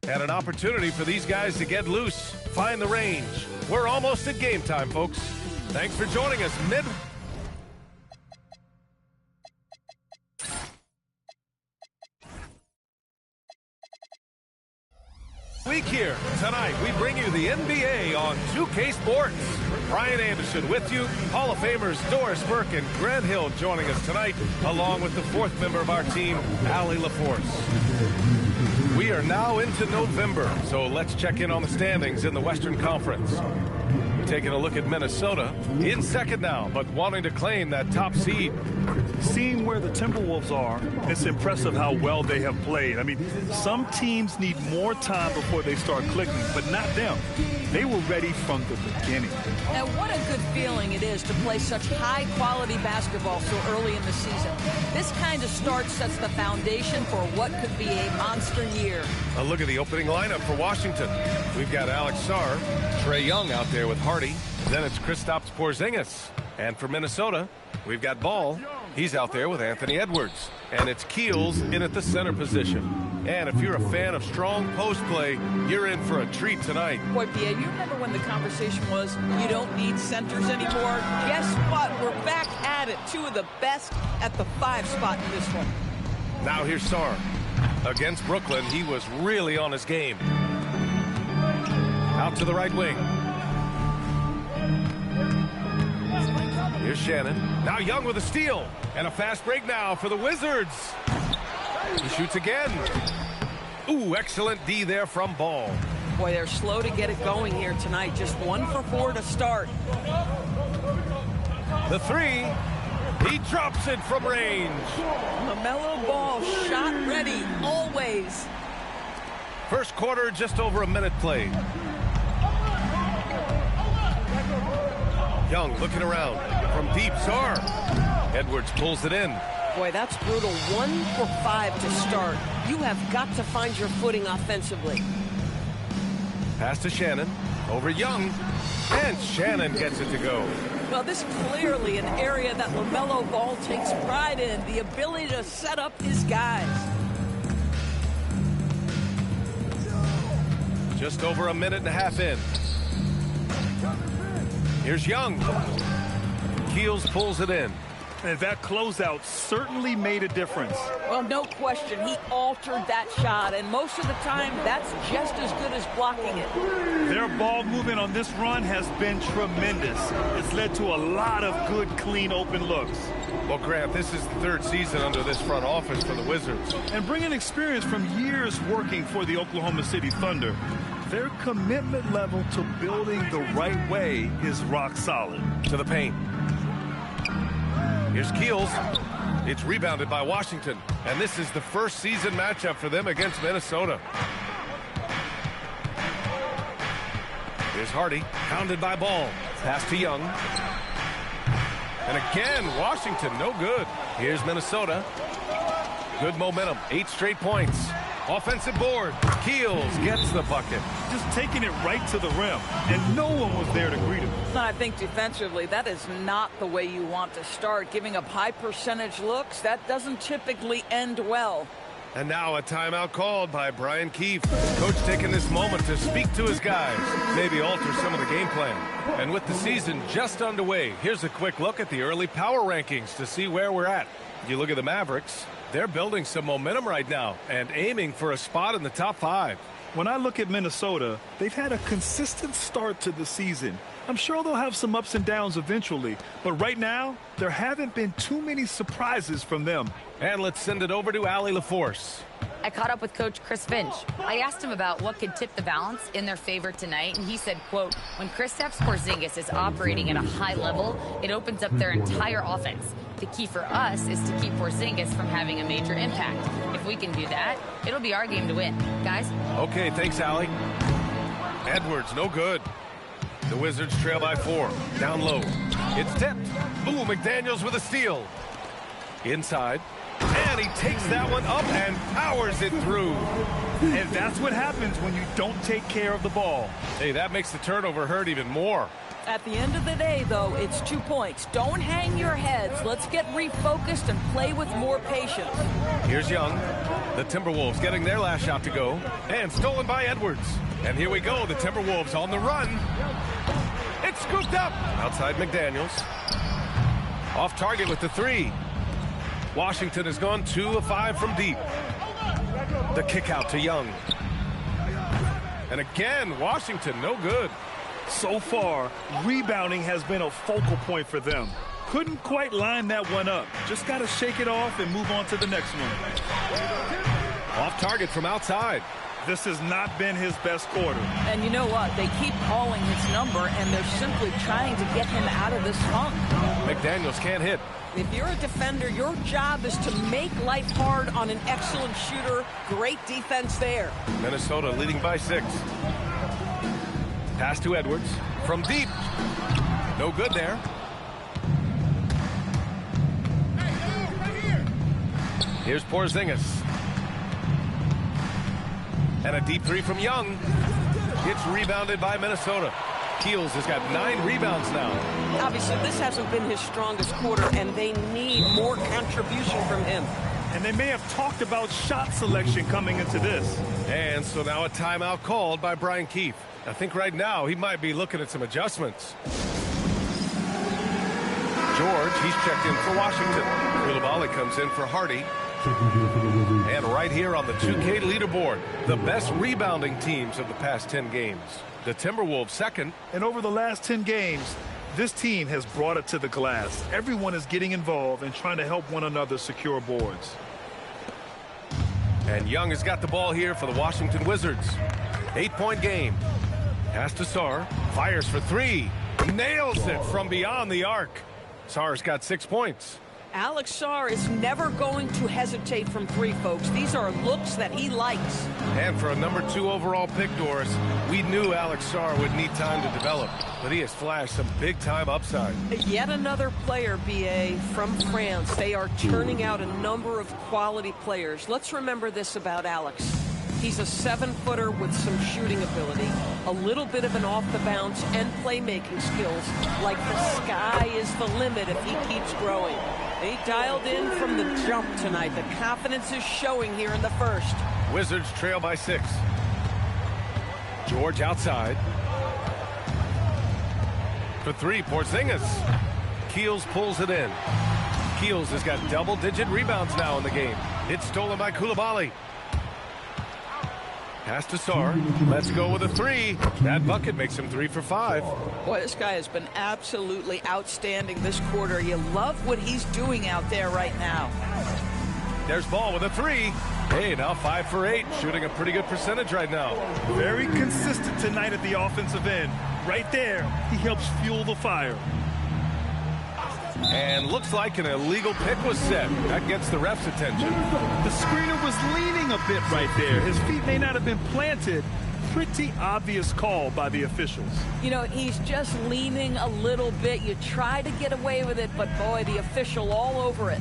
And an opportunity for these guys to get loose, find the range. We're almost at game time, folks. Thanks for joining us. Week here. Tonight, we bring you the NBA on 2K Sports. Brian Anderson with you. Hall of Famers Doris Burke and Grant Hill joining us tonight, along with the fourth member of our team, Allie LaForce. We are now into November, so let's check in on the standings in the Western Conference. Taking a look at Minnesota, in second now, but wanting to claim that top seed. Seeing where the Timberwolves are, it's impressive how well they have played. I mean, some teams need more time before they start clicking, but not them. They were ready from the beginning. And what a good feeling it is to play such high-quality basketball so early in the season. This kind of start sets the foundation for what could be a monster year. A look at the opening lineup for Washington. We've got Alex Sarr, Trae Young out there with Hardy. Then it's Kristaps Porzingis. And for Minnesota, we've got Ball. He's out there with Anthony Edwards. And it's Keels in at the center position. And if you're a fan of strong post play, you're in for a treat tonight. Boy, Pierre, you remember when the conversation was, you don't need centers anymore? Guess what? We're back at it. Two of the best at the 5 spot in this one. Now here's Sarr. Against Brooklyn, he was really on his game. Out to the right wing. Here's Shannon. Now Young with a steal. And a fast break now for the Wizards. He shoots again. Ooh, excellent D there from Ball. Boy, they're slow to get it going here tonight. Just 1 for 4 to start. The 3. He drops it from range. LaMelo Ball, shot ready, always. First quarter, just over a minute played. Young looking around from deep. Sarr. Edwards pulls it in. Boy, that's brutal. 1 for 5 to start. You have got to find your footing offensively. Pass to Shannon. Over Young. And Shannon gets it to go. Well, this is clearly an area that LaMelo Ball takes pride in. The ability to set up his guys. Just over a minute and a half in. Here's Young. Keels pulls it in. And that closeout certainly made a difference. Well, no question. He altered that shot, and most of the time, that's just as good as blocking it. Their ball movement on this run has been tremendous. It's led to a lot of good, clean, open looks. Well, Grant, this is the 3rd season under this front office for the Wizards. And bringing experience from years working for the Oklahoma City Thunder, their commitment level to building the right way is rock solid. To the paint. Here's Keels. It's rebounded by Washington. And this is the first season matchup for them against Minnesota. Here's Hardy. Pounded by Ball. Pass to Young. And again, Washington, no good. Here's Minnesota. Good momentum. 8 straight points. Offensive board. Keels gets the bucket. Just taking it right to the rim, and no one was there to greet him. I think defensively, that is not the way you want to start. Giving up high percentage looks, that doesn't typically end well. And now a timeout called by Brian Keefe. Coach taking this moment to speak to his guys, maybe alter some of the game plan. And with the season just underway, here's a quick look at the early power rankings to see where we're at. You look at the Mavericks, they're building some momentum right now and aiming for a spot in the top 5. When I look at Minnesota, they've had a consistent start to the season. I'm sure they'll have some ups and downs eventually, but right now, there haven't been too many surprises from them. And let's send it over to Allie LaForce. I caught up with Coach Chris Finch. I asked him about what could tip the balance in their favor tonight, and he said, quote, when Kristaps Porzingis is operating at a high level, it opens up their entire offense. The key for us is to keep Porzingis from having a major impact. If we can do that, it'll be our game to win. Guys? Okay, thanks, Allie. Edwards, no good. The Wizards trail by 4. Down low. It's tipped. Ooh, McDaniels with a steal. Inside. And he takes that one up and powers it through. And that's what happens when you don't take care of the ball. Hey, that makes the turnover hurt even more. At the end of the day, though, it's 2 points. Don't hang your heads. Let's get refocused and play with more patience. Here's Young. The Timberwolves getting their last shot to go. And stolen by Edwards. And here we go. The Timberwolves on the run. It's scooped up. Outside McDaniels. Off target with the three. Washington has gone 2 of 5 from deep. The kick out to Young. And again, Washington, no good. So far, rebounding has been a focal point for them. Couldn't quite line that one up. Just got to shake it off and move on to the next one. Off target from outside. This has not been his best quarter. And you know what? They keep calling his number, and they're simply trying to get him out of this funk. McDaniels can't hit. If you're a defender, your job is to make life hard on an excellent shooter. Great defense there. Minnesota leading by 6. Pass to Edwards from deep. No good there. Here's Porzingis. And a deep three from Young. It's rebounded by Minnesota. Keels has got 9 rebounds now. Obviously, this hasn't been his strongest quarter, and they need more contribution from him. And they may have talked about shot selection coming into this. And so now a timeout called by Brian Keefe. I think right now he might be looking at some adjustments. George, he's checked in for Washington. Koulibaly comes in for Hardy. And right here on the 2K leaderboard, the best rebounding teams of the past 10 games. The Timberwolves second. And over the last 10 games, this team has brought it to the glass. Everyone is getting involved and trying to help one another secure boards. And Young has got the ball here for the Washington Wizards. 8-point game. Pass to Sarr. Fires for 3. Nails it from beyond the arc. Sarr's got 6 points. Alex Sarr is never going to hesitate from 3, folks. These are looks that he likes. And for a number 2 overall pick, Doris, we knew Alex Sarr would need time to develop, but he has flashed some big-time upside. Yet another player, B.A., from France. They are turning out a number of quality players. Let's remember this about Alex. He's a 7-footer with some shooting ability, a little bit of an off-the-bounce and playmaking skills. Like the sky is the limit if he keeps growing. He dialed in from the jump tonight. The confidence is showing here in the first. Wizards trail by 6. George outside. For 3, Porzingis. Keels pulls it in. Keels has got double-digit rebounds now in the game. It's stolen by Koulibaly. Pass to Sarr. Let's go with a 3. That bucket makes him 3 for 5. Boy, this guy has been absolutely outstanding this quarter. You love what he's doing out there right now. There's Ball with a 3. Hey, now 5 for 8. Shooting a pretty good percentage right now. Very consistent tonight at the offensive end. Right there, he helps fuel the fire. And looks like an illegal pick was set. That gets the ref's attention. The screener was leaning a bit right there. His feet may not have been planted. Pretty obvious call by the officials. You know, he's just leaning a little bit. You try to get away with it, but boy, the official all over it.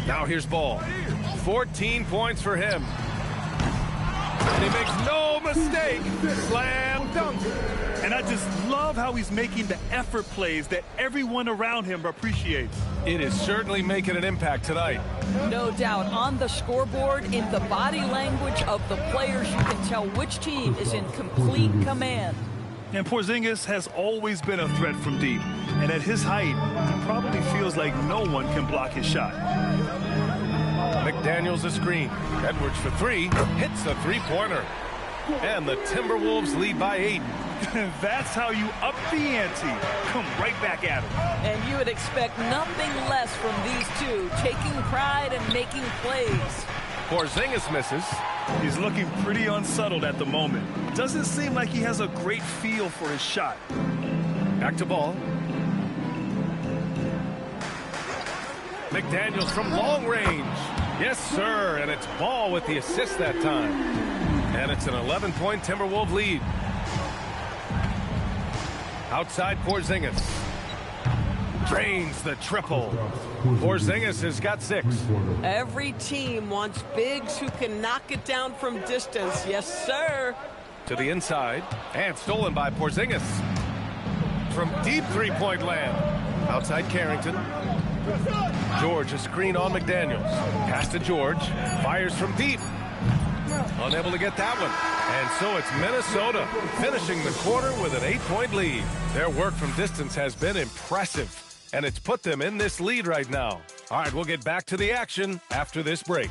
Now here's Ball. 14 points for him. And he makes no mistake. Slam dunk. And I just love how he's making the effort plays that everyone around him appreciates. It is certainly making an impact tonight. No doubt. On the scoreboard, in the body language of the players, you can tell which team is in complete command. And Porzingis has always been a threat from deep. And at his height, he probably feels like no one can block his shot. McDaniels a screen. Edwards for 3. Hits a 3-pointer. And the Timberwolves lead by 8. That's how you up the ante. Come right back at him. And you would expect nothing less from these two, taking pride and making plays. Porzingis misses. He's looking pretty unsettled at the moment. Doesn't seem like he has a great feel for his shot. Back to Ball. McDaniels from long range. Yes, sir. And it's Ball with the assist that time. And it's an 11-point Timberwolves lead. Outside Porzingis. Drains the triple. Porzingis has got 6. Every team wants bigs who can knock it down from distance. Yes, sir. To the inside. And stolen by Porzingis. from deep three-point land. Outside Carrington. George, a screen on McDaniels. Pass to George. Fires from deep. Unable to get that one. And so it's Minnesota finishing the quarter with an 8-point lead. Their work from distance has been impressive, and it's put them in this lead right now. All right, we'll get back to the action after this break.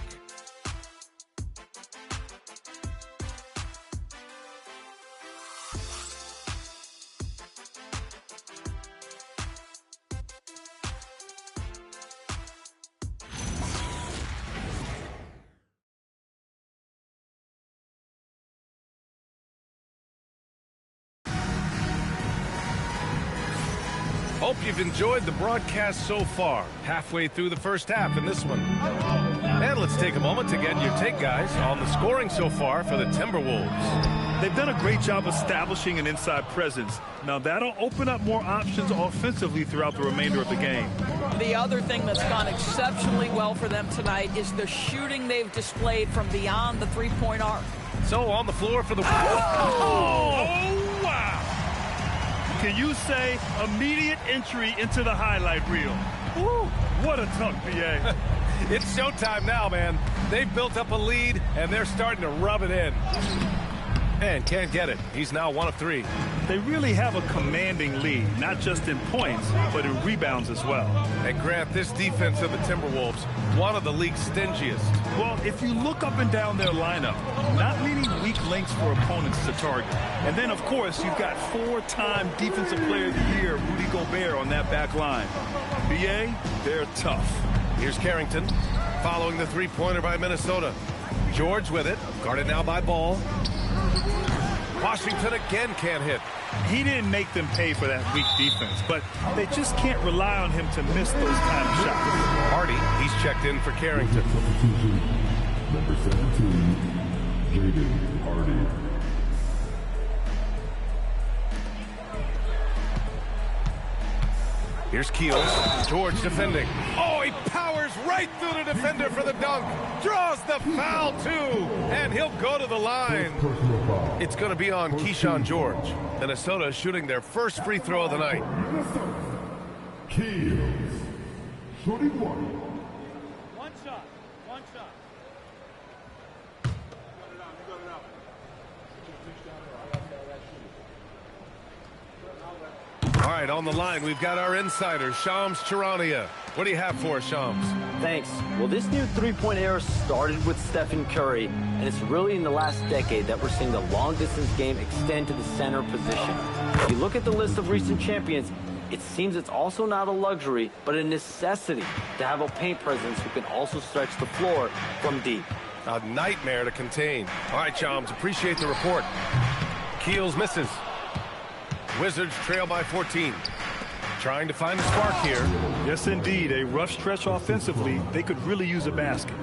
Hope you've enjoyed the broadcast so far. Halfway through the first half in this one. And let's take a moment to get your take, guys, on the scoring so far for the Timberwolves. They've done a great job establishing an inside presence. Now that'll open up more options offensively throughout the remainder of the game. The other thing that's gone exceptionally well for them tonight is the shooting they've displayed from beyond the three-point arc. So on the floor for the... Oh, wow! Can you say immediate entry into the highlight reel? Woo, what a dunk, B.A. It's showtime now, man. They've built up a lead, and they're starting to rub it in. And can't get it. He's now 1 of 3. They really have a commanding lead, not just in points, but in rebounds as well. And Grant, this defense of the Timberwolves, one of the league's stingiest. Well, if you look up and down their lineup, not many weak links for opponents to target. And then, of course, you've got 4-time Defensive Player of the Year, Rudy Gobert, on that back line. B.A., they're tough. Here's Carrington, following the three-pointer by Minnesota. George with it, guarded now by Ball. Washington again can't hit. He didn't make them pay for that weak defense, but they just can't rely on him to miss those kind of shots. Hardy, he's checked in for Carrington. Number 17, Jaden Hardy. Here's Keels. George defending. Oh, he powers right through the defender for the dunk. Draws the foul, too. And he'll go to the line. It's going to be on Keyshawn George. Minnesota shooting their first free throw of the night. Keels. Shooting one. One shot. One shot. All right, on the line, we've got our insider, Shams Charania. What do you have for us, Shams? Thanks. Well, this new three-point era started with Stephen Curry, and it's really in the last decade that we're seeing the long-distance game extend to the center position. If you look at the list of recent champions, it seems it's also not a luxury, but a necessity to have a paint presence who can also stretch the floor from deep. A nightmare to contain. All right, Shams, appreciate the report. Keels misses. Wizards trail by 14. Trying to find a spark here. Yes, indeed. A rough stretch offensively. They could really use a basket.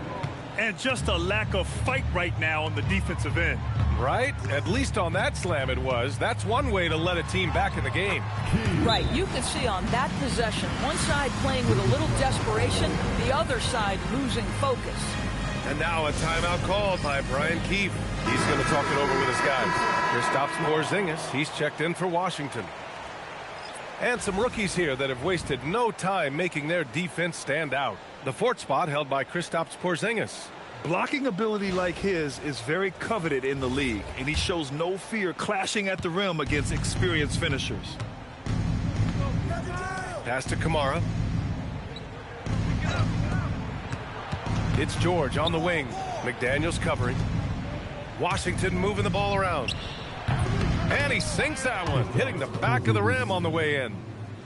And just a lack of fight right now on the defensive end. Right? At least on that slam it was. That's one way to let a team back in the game. Right. You can see on that possession, one side playing with a little desperation, the other side losing focus. And now a timeout called by Brian Keefe. He's going to talk it over with his guys. Kristaps Porzingis, he's checked in for Washington. And some rookies here that have wasted no time making their defense stand out. The fourth spot held by Kristaps Porzingis. Blocking ability like his is very coveted in the league, and he shows no fear clashing at the rim against experienced finishers. Pass to Kamara. It's George on the wing. McDaniels covering. Washington moving the ball around. And he sinks that one, hitting the back of the rim on the way in.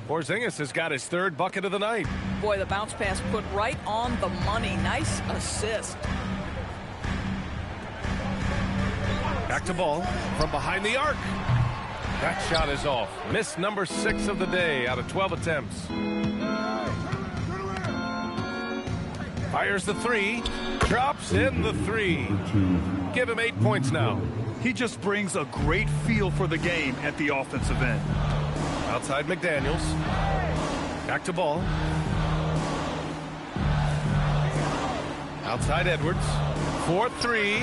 Porzingis has got his third bucket of the night. Boy, the bounce pass put right on the money. Nice assist. Back to Ball from behind the arc. That shot is off. Miss number 6 of the day out of 12 attempts. Fires the three. Drops in the three. Give him 8 points now. He just brings a great feel for the game at the offensive end. Outside McDaniels. Back to Ball. Outside Edwards. 4-3.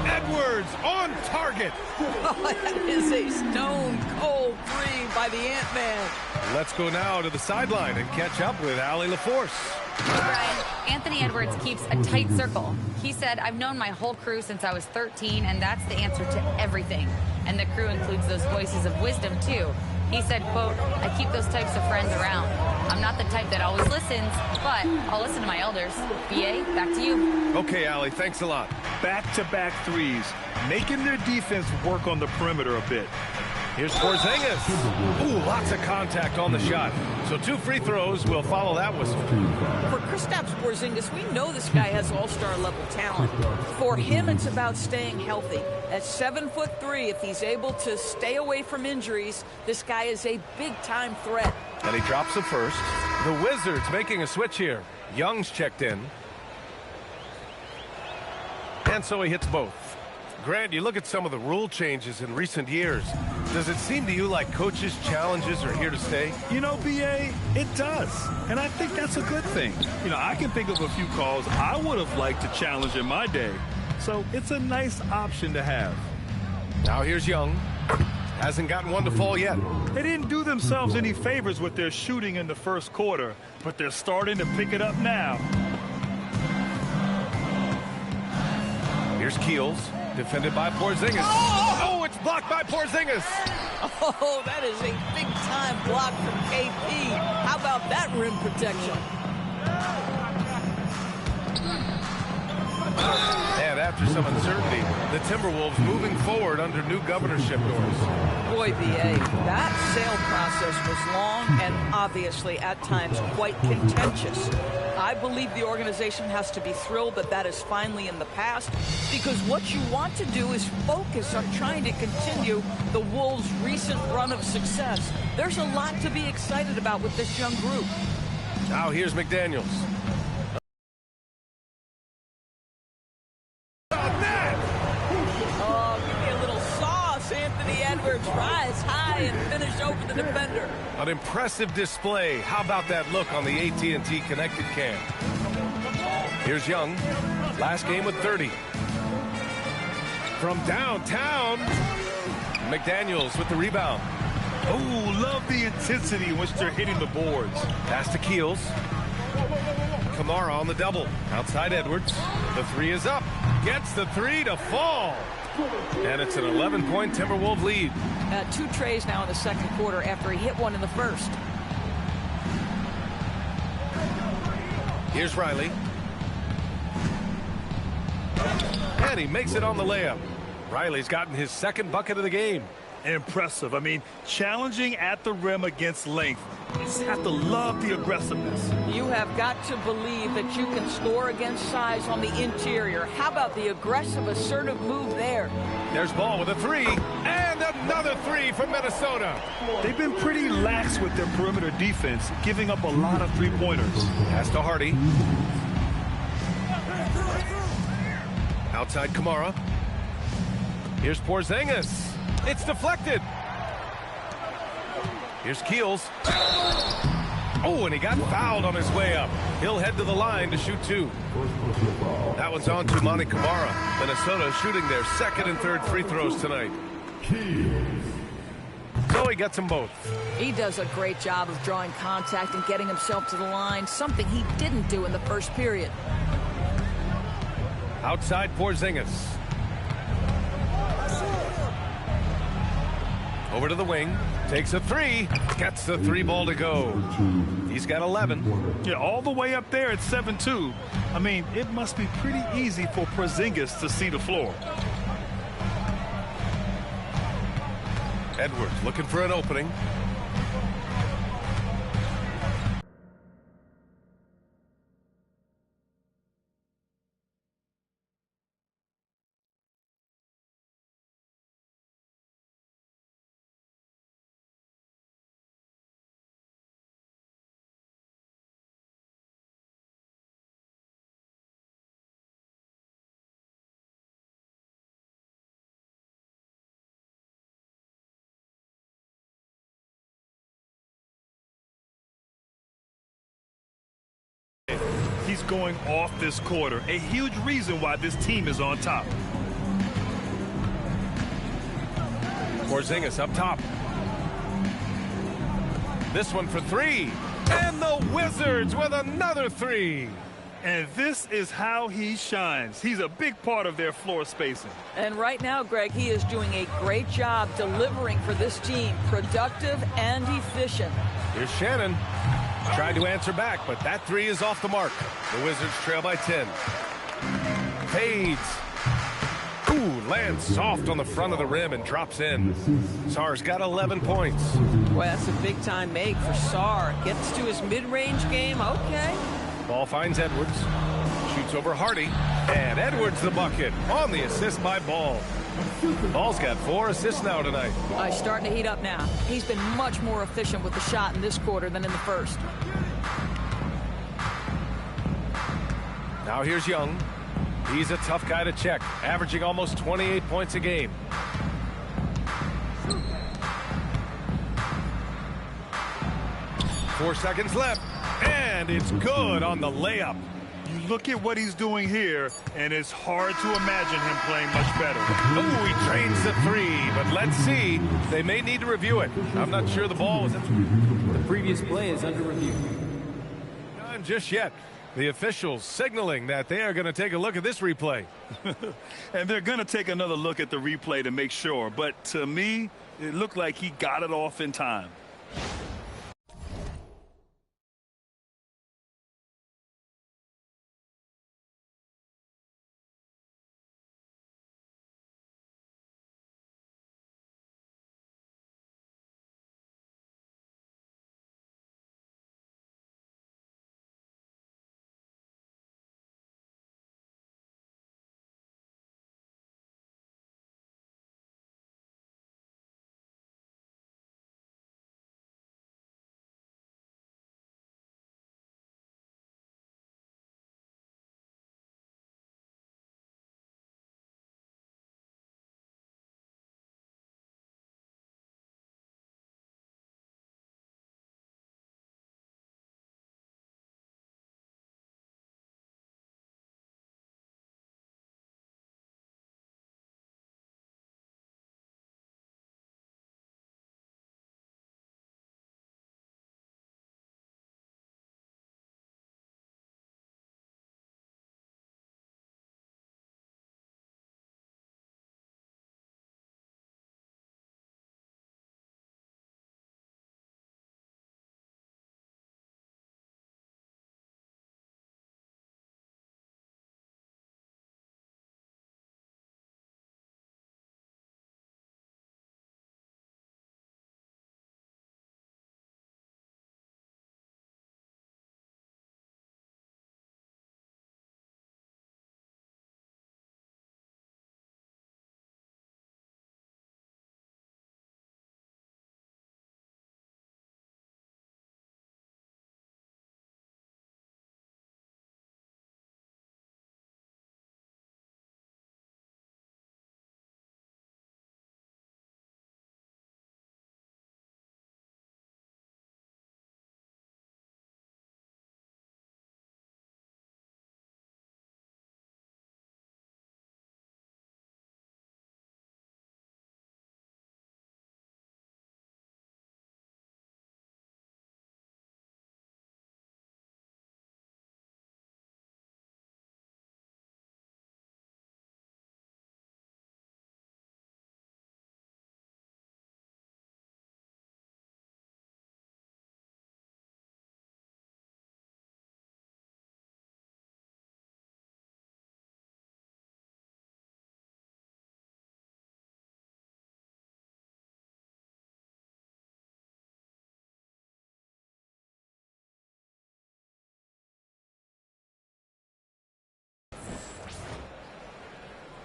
Edwards on target. Oh, that is a stone-cold three by the Ant-Man. Let's go now to the sideline and catch up with Allie LaForce. Brian, Anthony Edwards keeps a tight circle. He said, I've known my whole crew since I was 13, and that's the answer to everything. And the crew includes those voices of wisdom, too. He said, quote, I keep those types of friends around. I'm not the type that always listens, but I'll listen to my elders. B.A., back to you. Okay, Allie, thanks a lot. Back-to-back threes, making their defense work on the perimeter a bit. Here's Porzingis. Ooh, lots of contact on the shot. So 2 free throws will follow that whistle. For Kristaps Porzingis, we know this guy has all-star level talent. For him, it's about staying healthy. At 7'3", if he's able to stay away from injuries, this guy is a big-time threat. And he drops the first. The Wizards making a switch here. Young's checked in. And so he hits both. Grant, you look at some of the rule changes in recent years. Does it seem to you like coaches' challenges are here to stay? You know, B.A., it does. And I think that's a good thing. You know, I can think of a few calls I would have liked to challenge in my day. So it's a nice option to have. Now here's Young. Hasn't gotten one to fall yet. They didn't do themselves any favors with their shooting in the first quarter, but they're starting to pick it up now. Here's Keels. Defended by Porzingis. Oh, it's blocked by Porzingis. Oh, that is a big-time block from KP. How about that rim protection? And after some uncertainty, the Timberwolves moving forward under new governorship doors. Boy, B.A., that sale process was long and obviously at times quite contentious. I believe the organization has to be thrilled that that is finally in the past, because what you want to do is focus on trying to continue the Wolves' recent run of success. There's a lot to be excited about with this young group. Now here's McDaniels. Anthony Edwards rise high and finish over the defender. An impressive display. How about that look on the AT&T connected cam? Here's Young. Last game with 30. From downtown, McDaniels with the rebound. Oh, love the intensity in which they're hitting the boards. Pass to Keels. Kamara on the double. Outside Edwards. The three is up. Gets the three to fall. And it's an 11-point Timberwolves lead. 2 trays now in the second quarter after he hit one in the first. Here's Riley. And he makes it on the layup. Riley's gotten his second bucket of the game. Impressive. I mean, challenging at the rim against length. You just have to love the aggressiveness. You have got to believe that you can score against size on the interior. How about the aggressive, assertive move there? There's Ball with a three, and another three from Minnesota. They've been pretty lax with their perimeter defense, giving up a lot of three-pointers. Pass to Hardy. Outside Kamara. Here's Porzingis. It's deflected. Here's Keels. Oh, and he got fouled on his way up. He'll head to the line to shoot 2. That one's on to Monty Kamara. Minnesota shooting their second and third free throws tonight. So he gets them both. He does a great job of drawing contact and getting himself to the line, something he didn't do in the first period. Outside Porzingis. Over to the wing. Takes a three. Gets the 3-ball to go. He's got 11. Yeah, all the way up there at 7-2. I mean, it must be pretty easy for Porzingis to see the floor. Edwards looking for an opening. He's going off this quarter. A huge reason why this team is on top. Porzingis up top. This one for three. And the Wizards with another three. And this is how he shines. He's a big part of their floor spacing. And right now, Greg, he is doing a great job delivering for this team. Productive and efficient. Here's Shannon. Tried to answer back, but that three is off the mark. The Wizards trail by 10. Fades. Ooh, lands soft on the front of the rim and drops in. Sarr's got 11 points. Boy, that's a big-time make for Sarr. Gets to his mid-range game. Okay. Ball finds Edwards. Shoots over Hardy. And Edwards the bucket on the assist by Ball. Ball's got 4 assists now tonight. He's starting to heat up now. He's been much more efficient with the shot in this quarter than in the first. Now here's Young. He's a tough guy to check, averaging almost 28 points a game. Four seconds left, and it's good on the layup. You look at what he's doing here, and it's hard to imagine him playing much better. Oh, he drains the three, but let's see. They may need to review it. I'm not sure the ball was in. The previous play is under review. Not just yet. The officials signaling that they are going to take a look at this replay. And they're going to take another look at the replay to make sure. But to me, it looked like he got it off in time.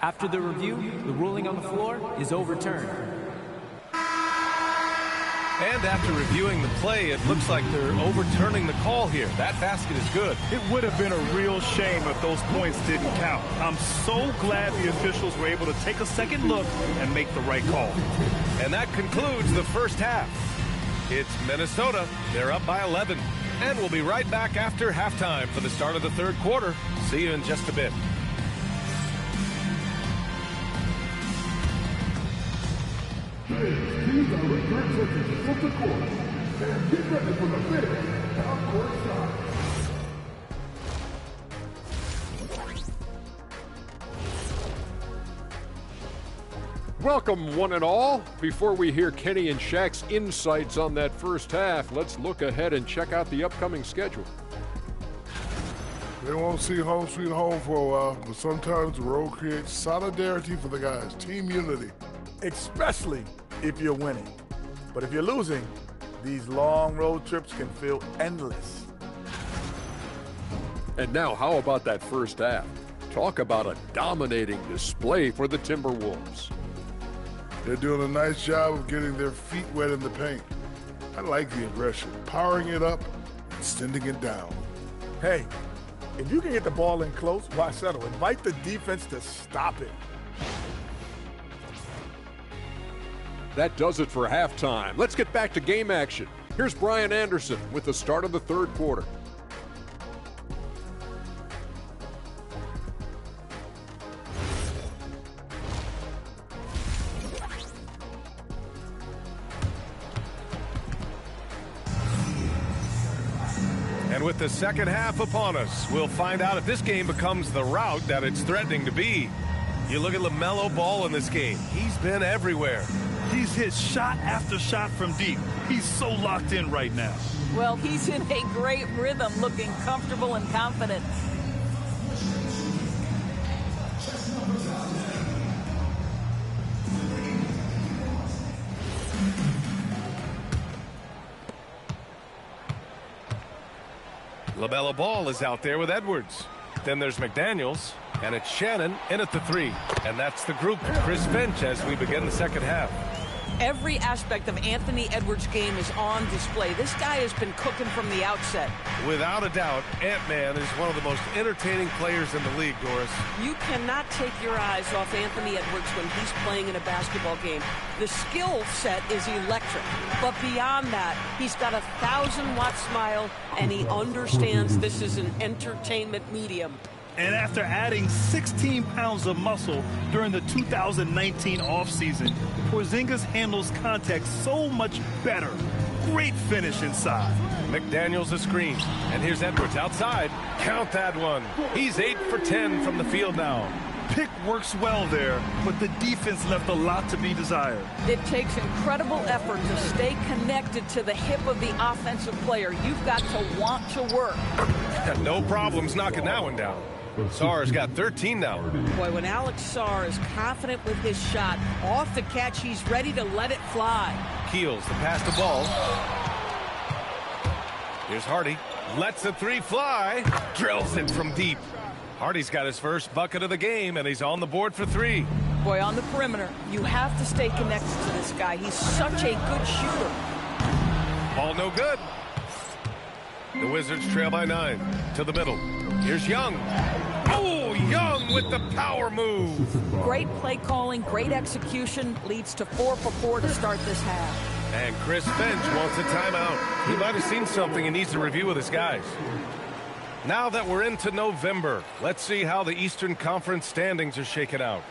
After the review, the ruling on the floor is overturned. And after reviewing the play, it looks like they're overturning the call here. That basket is good. It would have been a real shame if those points didn't count. I'm so glad the officials were able to take a second look and make the right call. And that concludes the first half. It's Minnesota. They're up by 11. And we'll be right back after halftime for the start of the third quarter. See you in just a bit. Players, teams are return to the center court. And get ready for the big half-court shot. Welcome, one and all. Before we hear Kenny and Shaq's insights on that first half, let's look ahead and check out the upcoming schedule. They won't see home sweet home for a while, but sometimes the road creates solidarity for the guys, team unity. Especially if you're winning. But if you're losing, these long road trips can feel endless. And now, how about that first half? Talk about a dominating display for the Timberwolves. They're doing a nice job of getting their feet wet in the paint. I like the aggression, powering it up and sending it down. Hey, if you can get the ball in close, why settle? Invite the defense to stop it. That does it for halftime. Let's get back to game action. Here's Brian Anderson with the start of the third quarter. And with the second half upon us, we'll find out if this game becomes the rout that it's threatening to be. You look at LaMelo Ball in this game. He's been everywhere. He's hit shot after shot from deep. He's so locked in right now. Well, he's in a great rhythm, looking comfortable and confident. LaMelo Ball is out there with Edwards. Then there's McDaniels, and it's Shannon in at the three. And that's the group, Chris Finch, as we begin the second half. Every aspect of Anthony Edwards' game is on display. This guy has been cooking from the outset. Without a doubt, Ant-Man is one of the most entertaining players in the league, Doris. You cannot take your eyes off Anthony Edwards when he's playing in a basketball game. The skill set is electric, but beyond that, he's got a 1,000-watt smile, and he understands this is an entertainment medium. And after adding 16 pounds of muscle during the 2019 offseason, Porzingis handles contact so much better. Great finish inside. McDaniels a screen. And here's Edwards outside. Count that one. He's 8 for 10 from the field now. Pick works well there, but the defense left a lot to be desired. It takes incredible effort to stay connected to the hip of the offensive player. You've got to want to work. No problems knocking that one down. Sarr's got 13 now. Boy, when Alex Sarr is confident with his shot, off the catch, he's ready to let it fly. Keels the pass to Ball. Here's Hardy. Lets the three fly. Drills it from deep. Hardy's got his first bucket of the game, and he's on the board for three. Boy, on the perimeter, you have to stay connected to this guy. He's such a good shooter. Ball no good. The Wizards trail by 9 to the middle. Here's Young. Oh, Young with the power move. Great play calling, great execution, leads to 4 for 4 to start this half. And Chris Finch wants a timeout. He might have seen something and needs to review with his guys. Now that we're into November, let's see how the Eastern Conference standings are shaken out.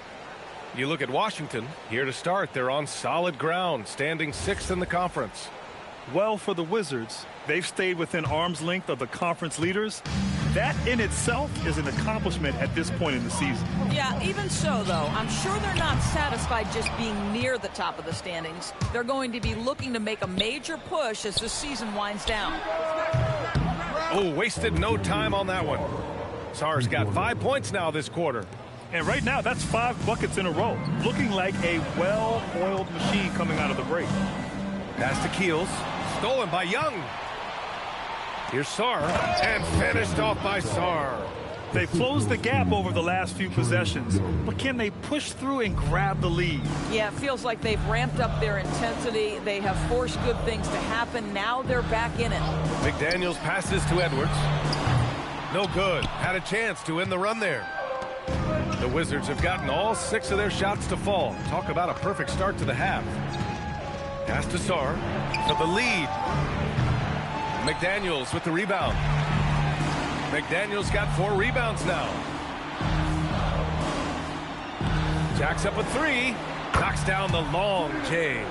You look at Washington, here to start, they're on solid ground, standing 6th in the conference. Well, for the Wizards, they've stayed within arm's length of the conference leaders. That in itself is an accomplishment at this point in the season. Yeah, even so, though, I'm sure they're not satisfied just being near the top of the standings. They're going to be looking to make a major push as the season winds down. Oh, wasted no time on that one. Sarr's got 5 points now this quarter. And right now, that's 5 buckets in a row. Looking like a well-oiled machine coming out of the break. Pass to Keels. Stolen by Young. Here's Sarr. And finished off by Sarr. They've closed the gap over the last few possessions, but can they push through and grab the lead? Yeah, it feels like they've ramped up their intensity. They have forced good things to happen. Now they're back in it. McDaniels passes to Edwards. No good. Had a chance to end the run there. The Wizards have gotten all 6 of their shots to fall. Talk about a perfect start to the half. Pass to Sarr for the lead. McDaniels with the rebound. McDaniels got 4 rebounds now. Jacks up a 3. Knocks down the long J.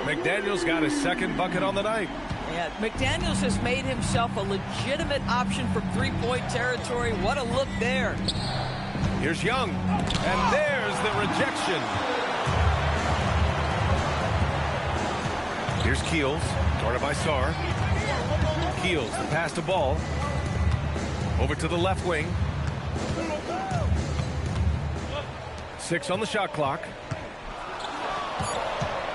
McDaniels got his second bucket on the night. Yeah, McDaniels has made himself a legitimate option from three-point territory. What a look there. Here's Young, and there's the rejection. Here's Keels, guarded by Sarr. Keels, the pass to Ball. Over to the left wing. 6 on the shot clock.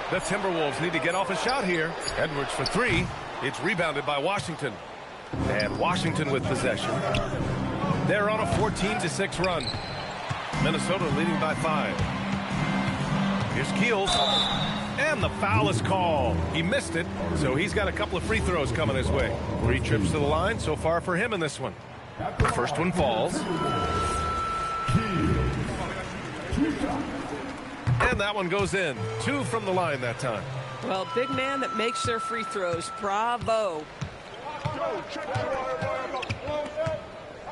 The Timberwolves need to get off a shot here. Edwards for 3. It's rebounded by Washington. And Washington with possession. They're on a 14-6 run. Minnesota leading by 5. Here's Keels. And the foul is called. He missed it, so he's got a couple of free throws coming his way. 3 trips to the line so far for him in this one. The first one falls. And that one goes in. 2 from the line that time. Well, big man that makes their free throws. Bravo.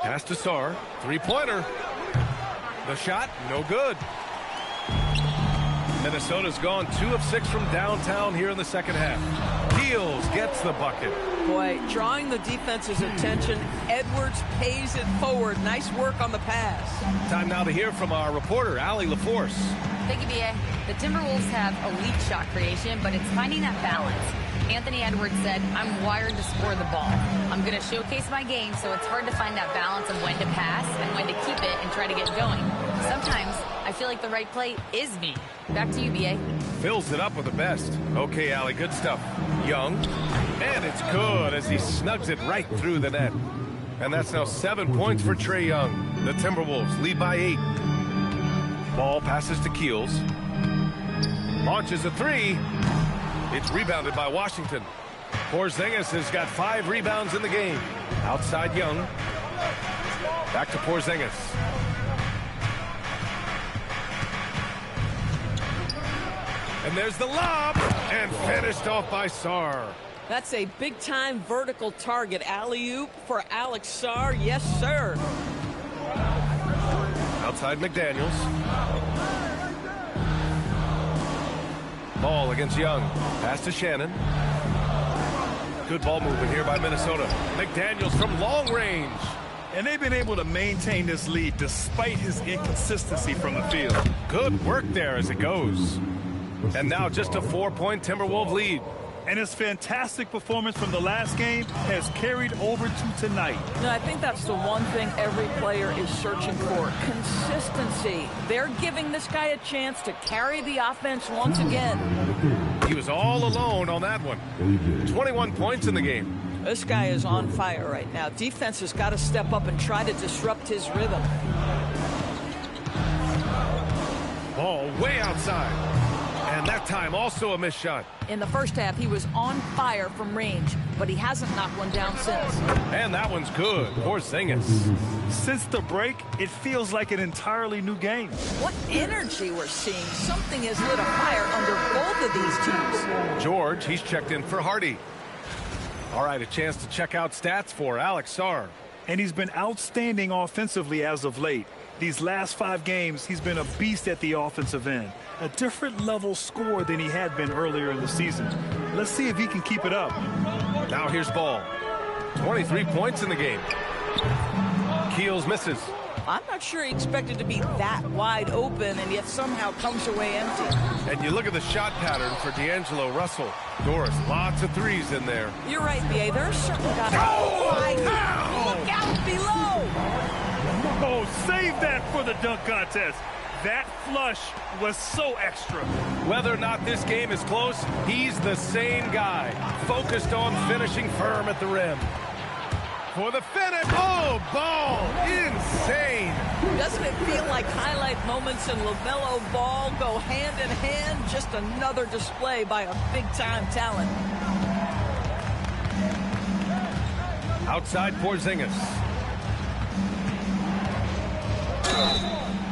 Pass to Sarr. 3-pointer. The shot, no good. Minnesota's gone 2 of 6 from downtown here in the second half. Keels gets the bucket. Boy, drawing the defense's attention. Edwards pays it forward. Nice work on the pass. Time now to hear from our reporter, Allie LaForce. Thank you, B.A. The Timberwolves have elite shot creation, but it's finding that balance. Anthony Edwards said, I'm wired to score the ball. I'm going to showcase my game, so it's hard to find that balance of when to pass and when to keep it and try to get going. Sometimes I feel like the right play is me. Back to you, B.A. Fills it up with the best. Okay, Allie, good stuff. Young, and it's good as he snugs it right through the net. And that's now 7 points for Trae Young. The Timberwolves lead by 8. Ball passes to Keels. Launches a 3. It's rebounded by Washington. Porzingis has got 5 rebounds in the game. Outside Young. Back to Porzingis. And there's the lob. And finished off by Sarr. That's a big-time vertical target. Alley-oop for Alex Sarr. Yes, sir. Outside McDaniels. Ball against Young. Pass to Shannon. Good ball movement here by Minnesota. McDaniels from long range. And they've been able to maintain this lead despite his inconsistency from the field. Good work there as it goes. And now just a 4-point Timberwolves lead. And his fantastic performance from the last game has carried over to tonight. No, I think that's the one thing every player is searching for. Consistency. They're giving this guy a chance to carry the offense once again. He was all alone on that one. 21 points in the game. This guy is on fire right now. Defense has got to step up and try to disrupt his rhythm. Ball way outside. And that time also a missed shot. In the first half, he was on fire from range, but he hasn't knocked one down since. And that one's good. Porzingis. Since the break, it feels like an entirely new game. What energy we're seeing. Something has lit a fire under both of these teams. George, he's checked in for Hardy. All right, a chance to check out stats for Alex Sarr. And he's been outstanding offensively as of late. These last 5 games, he's been a beast at the offensive end. A different level score than he had been earlier in the season. Let's see if he can keep it up. Now here's Ball. 23 points in the game. Keels misses. I'm not sure he expected to be that wide open and yet somehow comes away empty. And you look at the shot pattern for D'Angelo Russell. Doris, lots of threes in there. You're right, B.A. There's certain guys. Look out below! Oh, save that for the dunk contest. That flush was so extra. Whether or not this game is close, he's the same guy. Focused on finishing firm at the rim. For the finish. Oh, Ball. Insane. Doesn't it feel like highlight moments in LaMelo Ball go hand in hand? Just another display by a big-time talent. Outside Porzingis.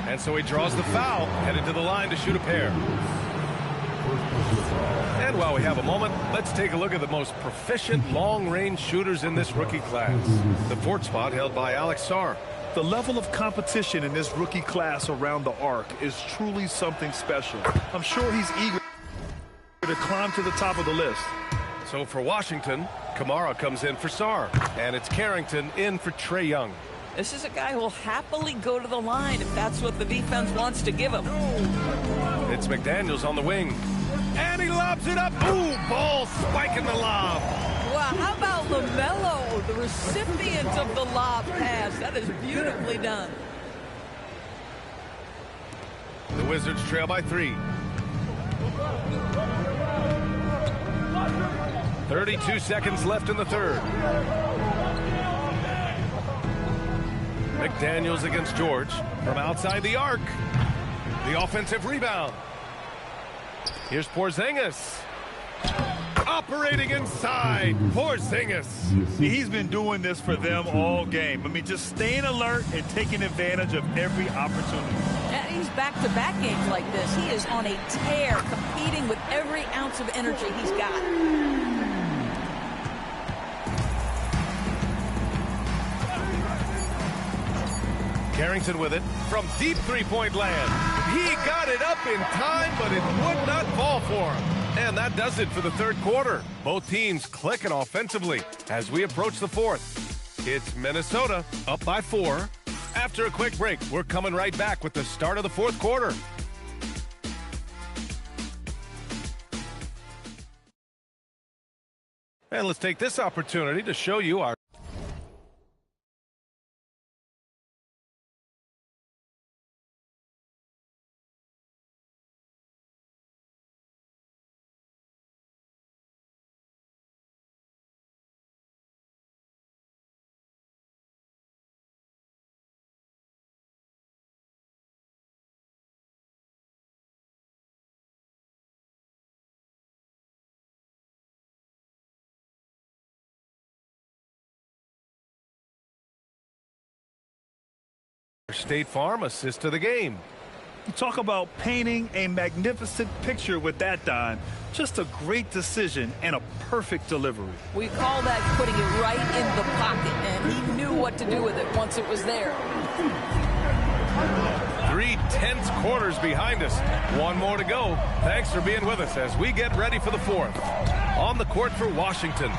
And so he draws the foul, headed to the line to shoot a pair. And while we have a moment, let's take a look at the most proficient long-range shooters in this rookie class. The 4th spot held by Alex Sarr. The level of competition in this rookie class around the arc is truly something special. I'm sure he's eager to climb to the top of the list. So for Washington, Kamara comes in for Sarr, and it's Carrington in for Trae Young. This is a guy who will happily go to the line if that's what the defense wants to give him. It's McDaniels on the wing, and he lobs it up. Ooh, ball spiking the lob. Wow, how about LaMelo, the recipient of the lob pass? That is beautifully done. The Wizards trail by 3. 32 seconds left in the third. McDaniels against George from outside the arc. The offensive rebound. Here's Porzingis. Operating inside. Porzingis. He's been doing this for them all game. I mean, just staying alert and taking advantage of every opportunity. And he's back-to-back games like this. He is on a tear, competing with every ounce of energy he's got. Carrington with it from deep three-point land. He got it up in time, but it would not fall for him. And that does it for the third quarter. Both teams clicking offensively as we approach the fourth. It's Minnesota up by 4. After a quick break, we're coming right back with the start of the fourth quarter. And let's take this opportunity to show you our State Farm assist to the game. You talk about painting a magnificent picture with that, Don. Just a great decision and a perfect delivery. We call that putting it right in the pocket, and he knew what to do with it once it was there. 3 tense quarters behind us. One more to go. Thanks for being with us as we get ready for the fourth. On the court for Washington,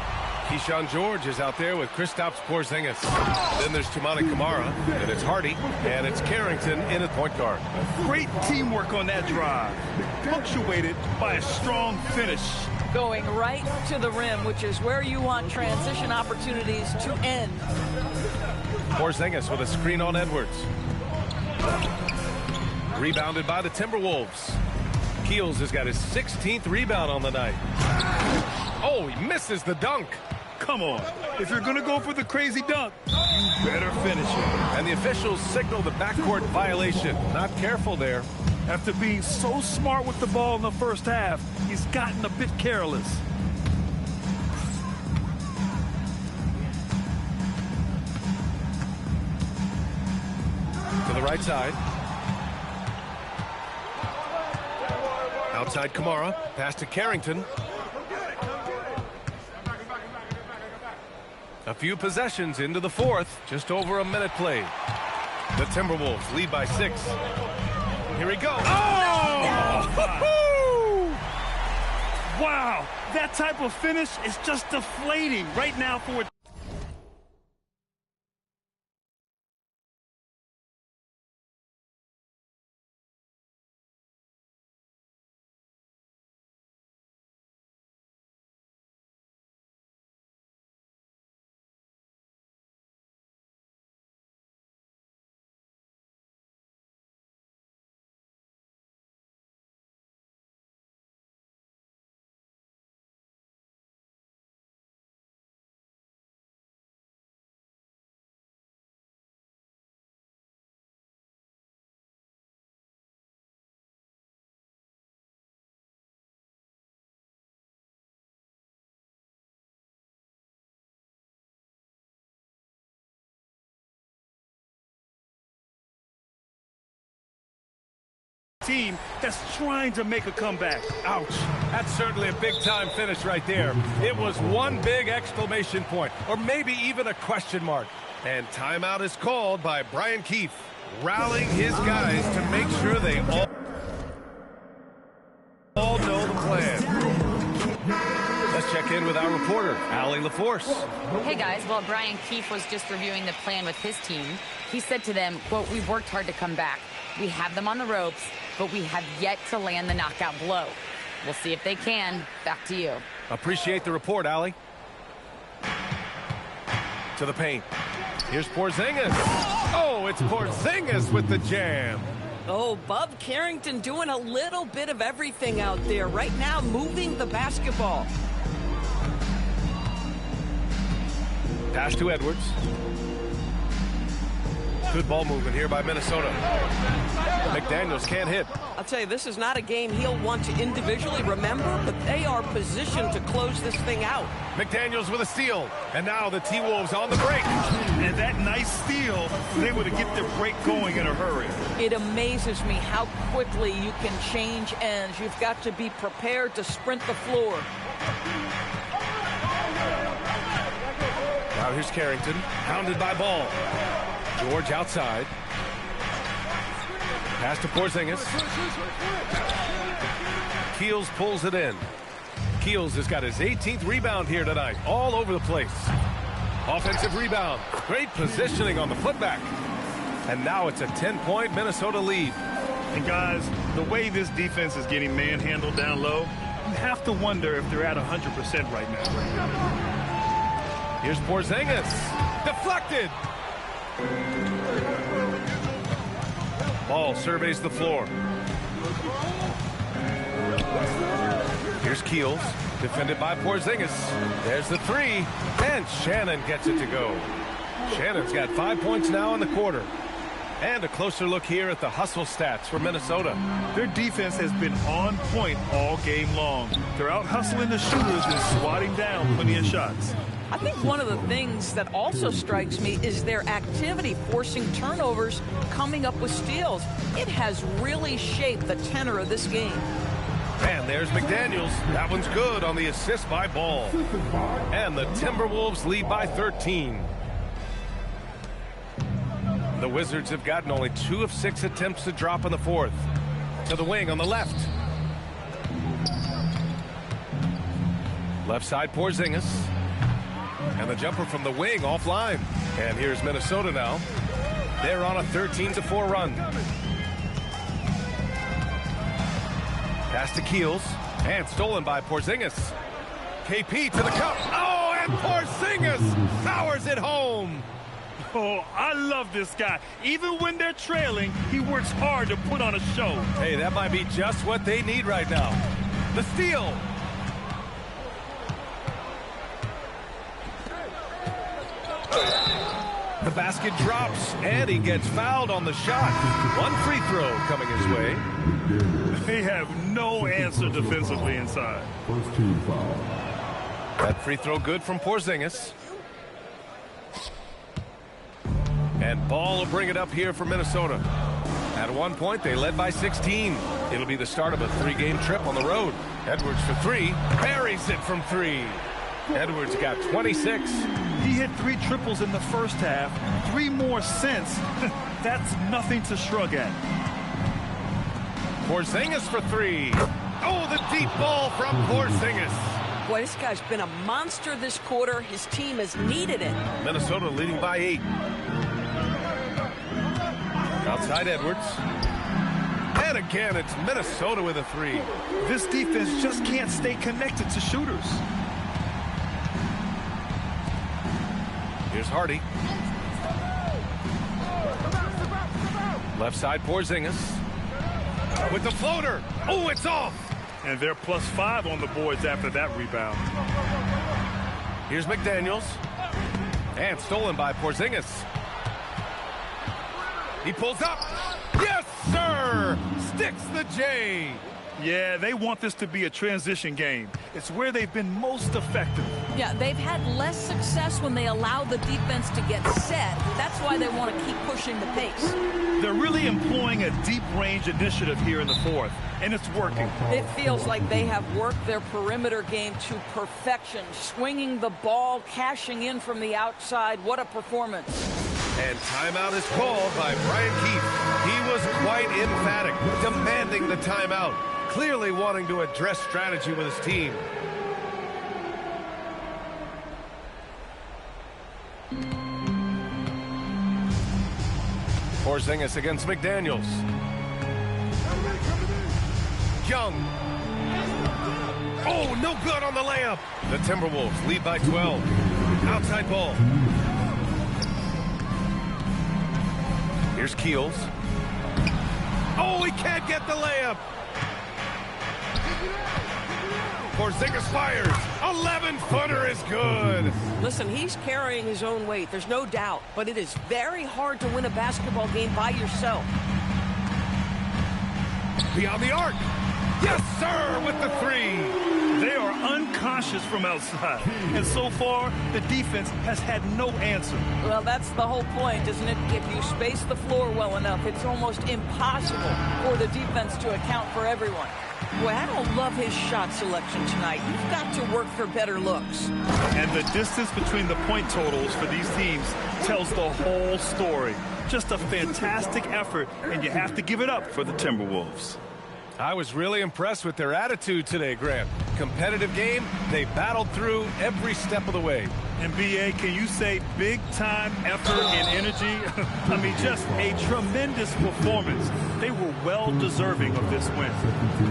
Keyshawn George is out there with Kristaps Porzingis. Then there's Toumani Camara, and it's Hardy, and it's Carrington in at point guard. Great teamwork on that drive, punctuated by a strong finish. Going right to the rim, which is where you want transition opportunities to end. Porzingis with a screen on Edwards. Rebounded by the Timberwolves. Keels has got his 16th rebound on the night. Oh, he misses the dunk. Come on. If you're going to go for the crazy dunk, you better finish it. And the officials signal the backcourt violation. Not careful there. After being so smart with the ball in the first half, he's gotten a bit careless. To the right side. Outside Kamara. Pass to Carrington. A few possessions into the fourth. Just over a minute played. The Timberwolves lead by 6. Here we go. Oh! Wow, that type of finish is just deflating right now for a team that's trying to make a comeback. Ouch. That's certainly a big-time finish right there. It was one big exclamation point, or maybe even a question mark. And timeout is called by Brian Keefe, rallying his guys to make sure they all know the plan. Let's check in with our reporter, Allie LaForce. Hey guys, while Brian Keefe was just reviewing the plan with his team, he said to them, quote, "We've worked hard to come back. We have them on the ropes, but we have yet to land the knockout blow. We'll see if they can." Back to you. Appreciate the report, Allie. To the paint. Here's Porzingis. Oh, it's Porzingis with the jam. Oh, Bub Carrington doing a little bit of everything out there right now, moving the basketball. Pass to Edwards. Good ball movement here by Minnesota. McDaniels can't hit. I'll tell you, this is not a game he'll want to individually remember, but they are positioned to close this thing out. McDaniels with a steal. And now the T-Wolves on the break. And that nice steal was able to get their break going in a hurry. It amazes me how quickly you can change ends. You've got to be prepared to sprint the floor. Now here's Carrington, hounded by Ball. George outside. Pass to Porzingis. Keels pulls it in. Keels has got his 18th rebound here tonight, all over the place. Offensive rebound. Great positioning on the putback. And now it's a 10-point Minnesota lead. And guys, the way this defense is getting manhandled down low, you have to wonder if they're at 100% right now. Here's Porzingis. Deflected. Ball surveys the floor. Here's Keels, defended by Porzingis. There's the three, and Shannon gets it to go. Shannon's got 5 points now in the quarter. And a closer look here at the hustle stats for Minnesota. Their defense has been on point all game long. They're out hustling the shooters and swatting down plenty of shots. I think one of the things that also strikes me is their activity forcing turnovers, coming up with steals. It has really shaped the tenor of this game. And there's McDaniels. That one's good on the assist by Ball. And the Timberwolves lead by 13. The Wizards have gotten only 2 of 6 attempts to drop in the fourth. To the wing on the left. Left side Porzingis. And the jumper from the wing offline. And here's Minnesota now. They're on a 13-4 run. Pass to Keels. And stolen by Porzingis. KP to the cup. Oh, and Porzingis powers it home. Oh, I love this guy. Even when they're trailing, he works hard to put on a show. Hey, that might be just what they need right now. The steal. The basket drops, and he gets fouled on the shot. One free throw coming his way. They have no answer defensively inside. First team foul. That free throw good from Porzingis. And Ball will bring it up here for Minnesota. At one point, they led by 16. It'll be the start of a 3-game trip on the road. Edwards for 3. Buries it from 3. Edwards got 26. He hit 3 triples in the first half. 3 more since. That's nothing to shrug at. Porzingis for 3. Oh, the deep ball from Porzingis. Boy, this guy's been a monster this quarter. His team has needed it. Minnesota leading by 8. Outside Edwards. And again, it's Minnesota with a 3. This defense just can't stay connected to shooters. Here's Hardy. Left side Porzingis. With the floater. Oh, it's off. And they're +5 on the boards after that rebound. Here's McDaniels. And stolen by Porzingis. He pulls up. Yes, sir! Sticks the J. Yeah, they want this to be a transition game. It's where they've been most effective. Yeah, they've had less success when they allow the defense to get set. That's why they want to keep pushing the pace. They're really employing a deep range initiative here in the fourth, and it's working. It feels like they have worked their perimeter game to perfection, swinging the ball, cashing in from the outside. What a performance. And timeout is called by Brian Keefe. He was quite emphatic, demanding the timeout, clearly wanting to address strategy with his team. Porzingis against McDaniels. Young. Oh, no good on the layup. The Timberwolves lead by 12. Outside ball. Here's Keels. Oh, he can't get the layup. Porzingis fires. 11-footer is good. Listen, he's carrying his own weight. There's no doubt. But it is very hard to win a basketball game by yourself. Beyond the arc. Yes, sir, with the three. They are unconscious from outside. And so far, the defense has had no answer. Well, that's the whole point, isn't it? If you space the floor well enough, it's almost impossible for the defense to account for everyone. Boy, I don't love his shot selection tonight. You've got to work for better looks. And the distance between the point totals for these teams tells the whole story. Just a fantastic effort, and you have to give it up for the Timberwolves. I was really impressed with their attitude today, Grant. Competitive game, they battled through every step of the way. And BA, can you say big-time effort and energy? I mean, just a tremendous performance. They were well-deserving of this win.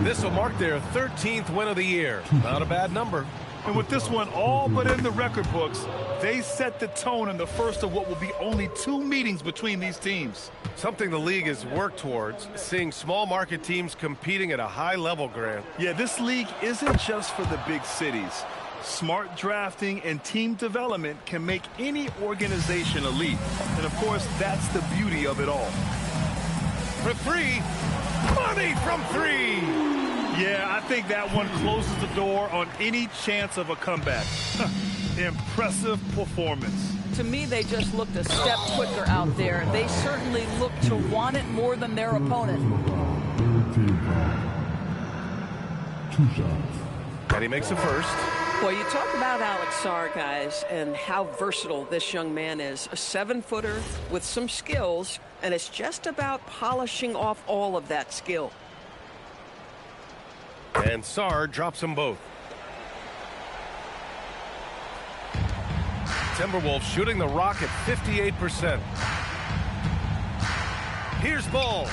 This will mark their 13th win of the year. Not a bad number. And with this one all but in the record books, they set the tone in the first of what will be only 2 meetings between these teams. Something the league has worked towards, seeing small market teams competing at a high level, Grant. Yeah, this league isn't just for the big cities. Smart drafting and team development can make any organization elite. And of course, that's the beauty of it all. For three, money from three. Yeah, I think that one closes the door on any chance of a comeback. Impressive performance. To me, they just looked a step quicker out there. They certainly looked to want it more than their opponent. 2 shots. And he makes the first. Well, you talk about Alex Sarr, guys, and how versatile this young man is. A 7-footer with some skills, and it's just about polishing off all of that skill. And Sarr drops them both. Timberwolves shooting the rock at 58%. Here's Ball.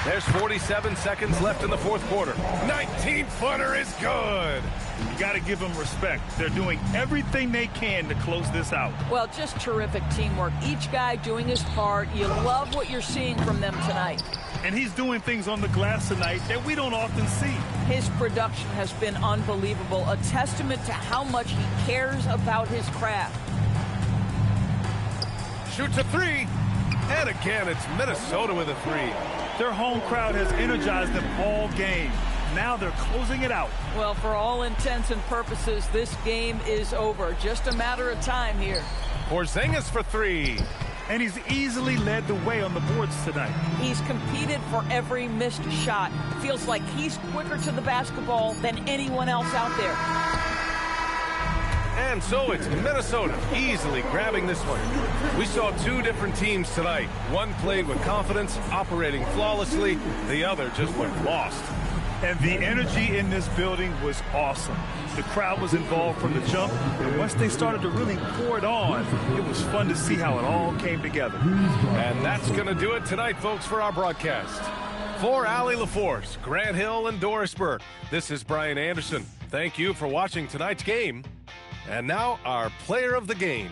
There's 47 seconds left in the fourth quarter. 19-footer is good. You got to give them respect. They're doing everything they can to close this out. Well, just terrific teamwork. Each guy doing his part. You love what you're seeing from them tonight. And he's doing things on the glass tonight that we don't often see. His production has been unbelievable, a testament to how much he cares about his craft. Shoots a three. And again, it's Minnesota with a three. Their home crowd has energized them all game. Now they're closing it out. Well, for all intents and purposes, this game is over. Just a matter of time here. Porzingis for three. And he's easily led the way on the boards tonight. He's competed for every missed shot. Feels like he's quicker to the basketball than anyone else out there. And so it's Minnesota easily grabbing this one. We saw 2 different teams tonight. One played with confidence, operating flawlessly. The other just went lost. And the energy in this building was awesome. The crowd was involved from the jump, and once they started to really pour it on, it was fun to see how it all came together. And that's going to do it tonight, folks, for our broadcast. For Allie LaForce, Grant Hill, and Doris Burke, this is Brian Anderson. Thank you for watching tonight's game. And now, our player of the game.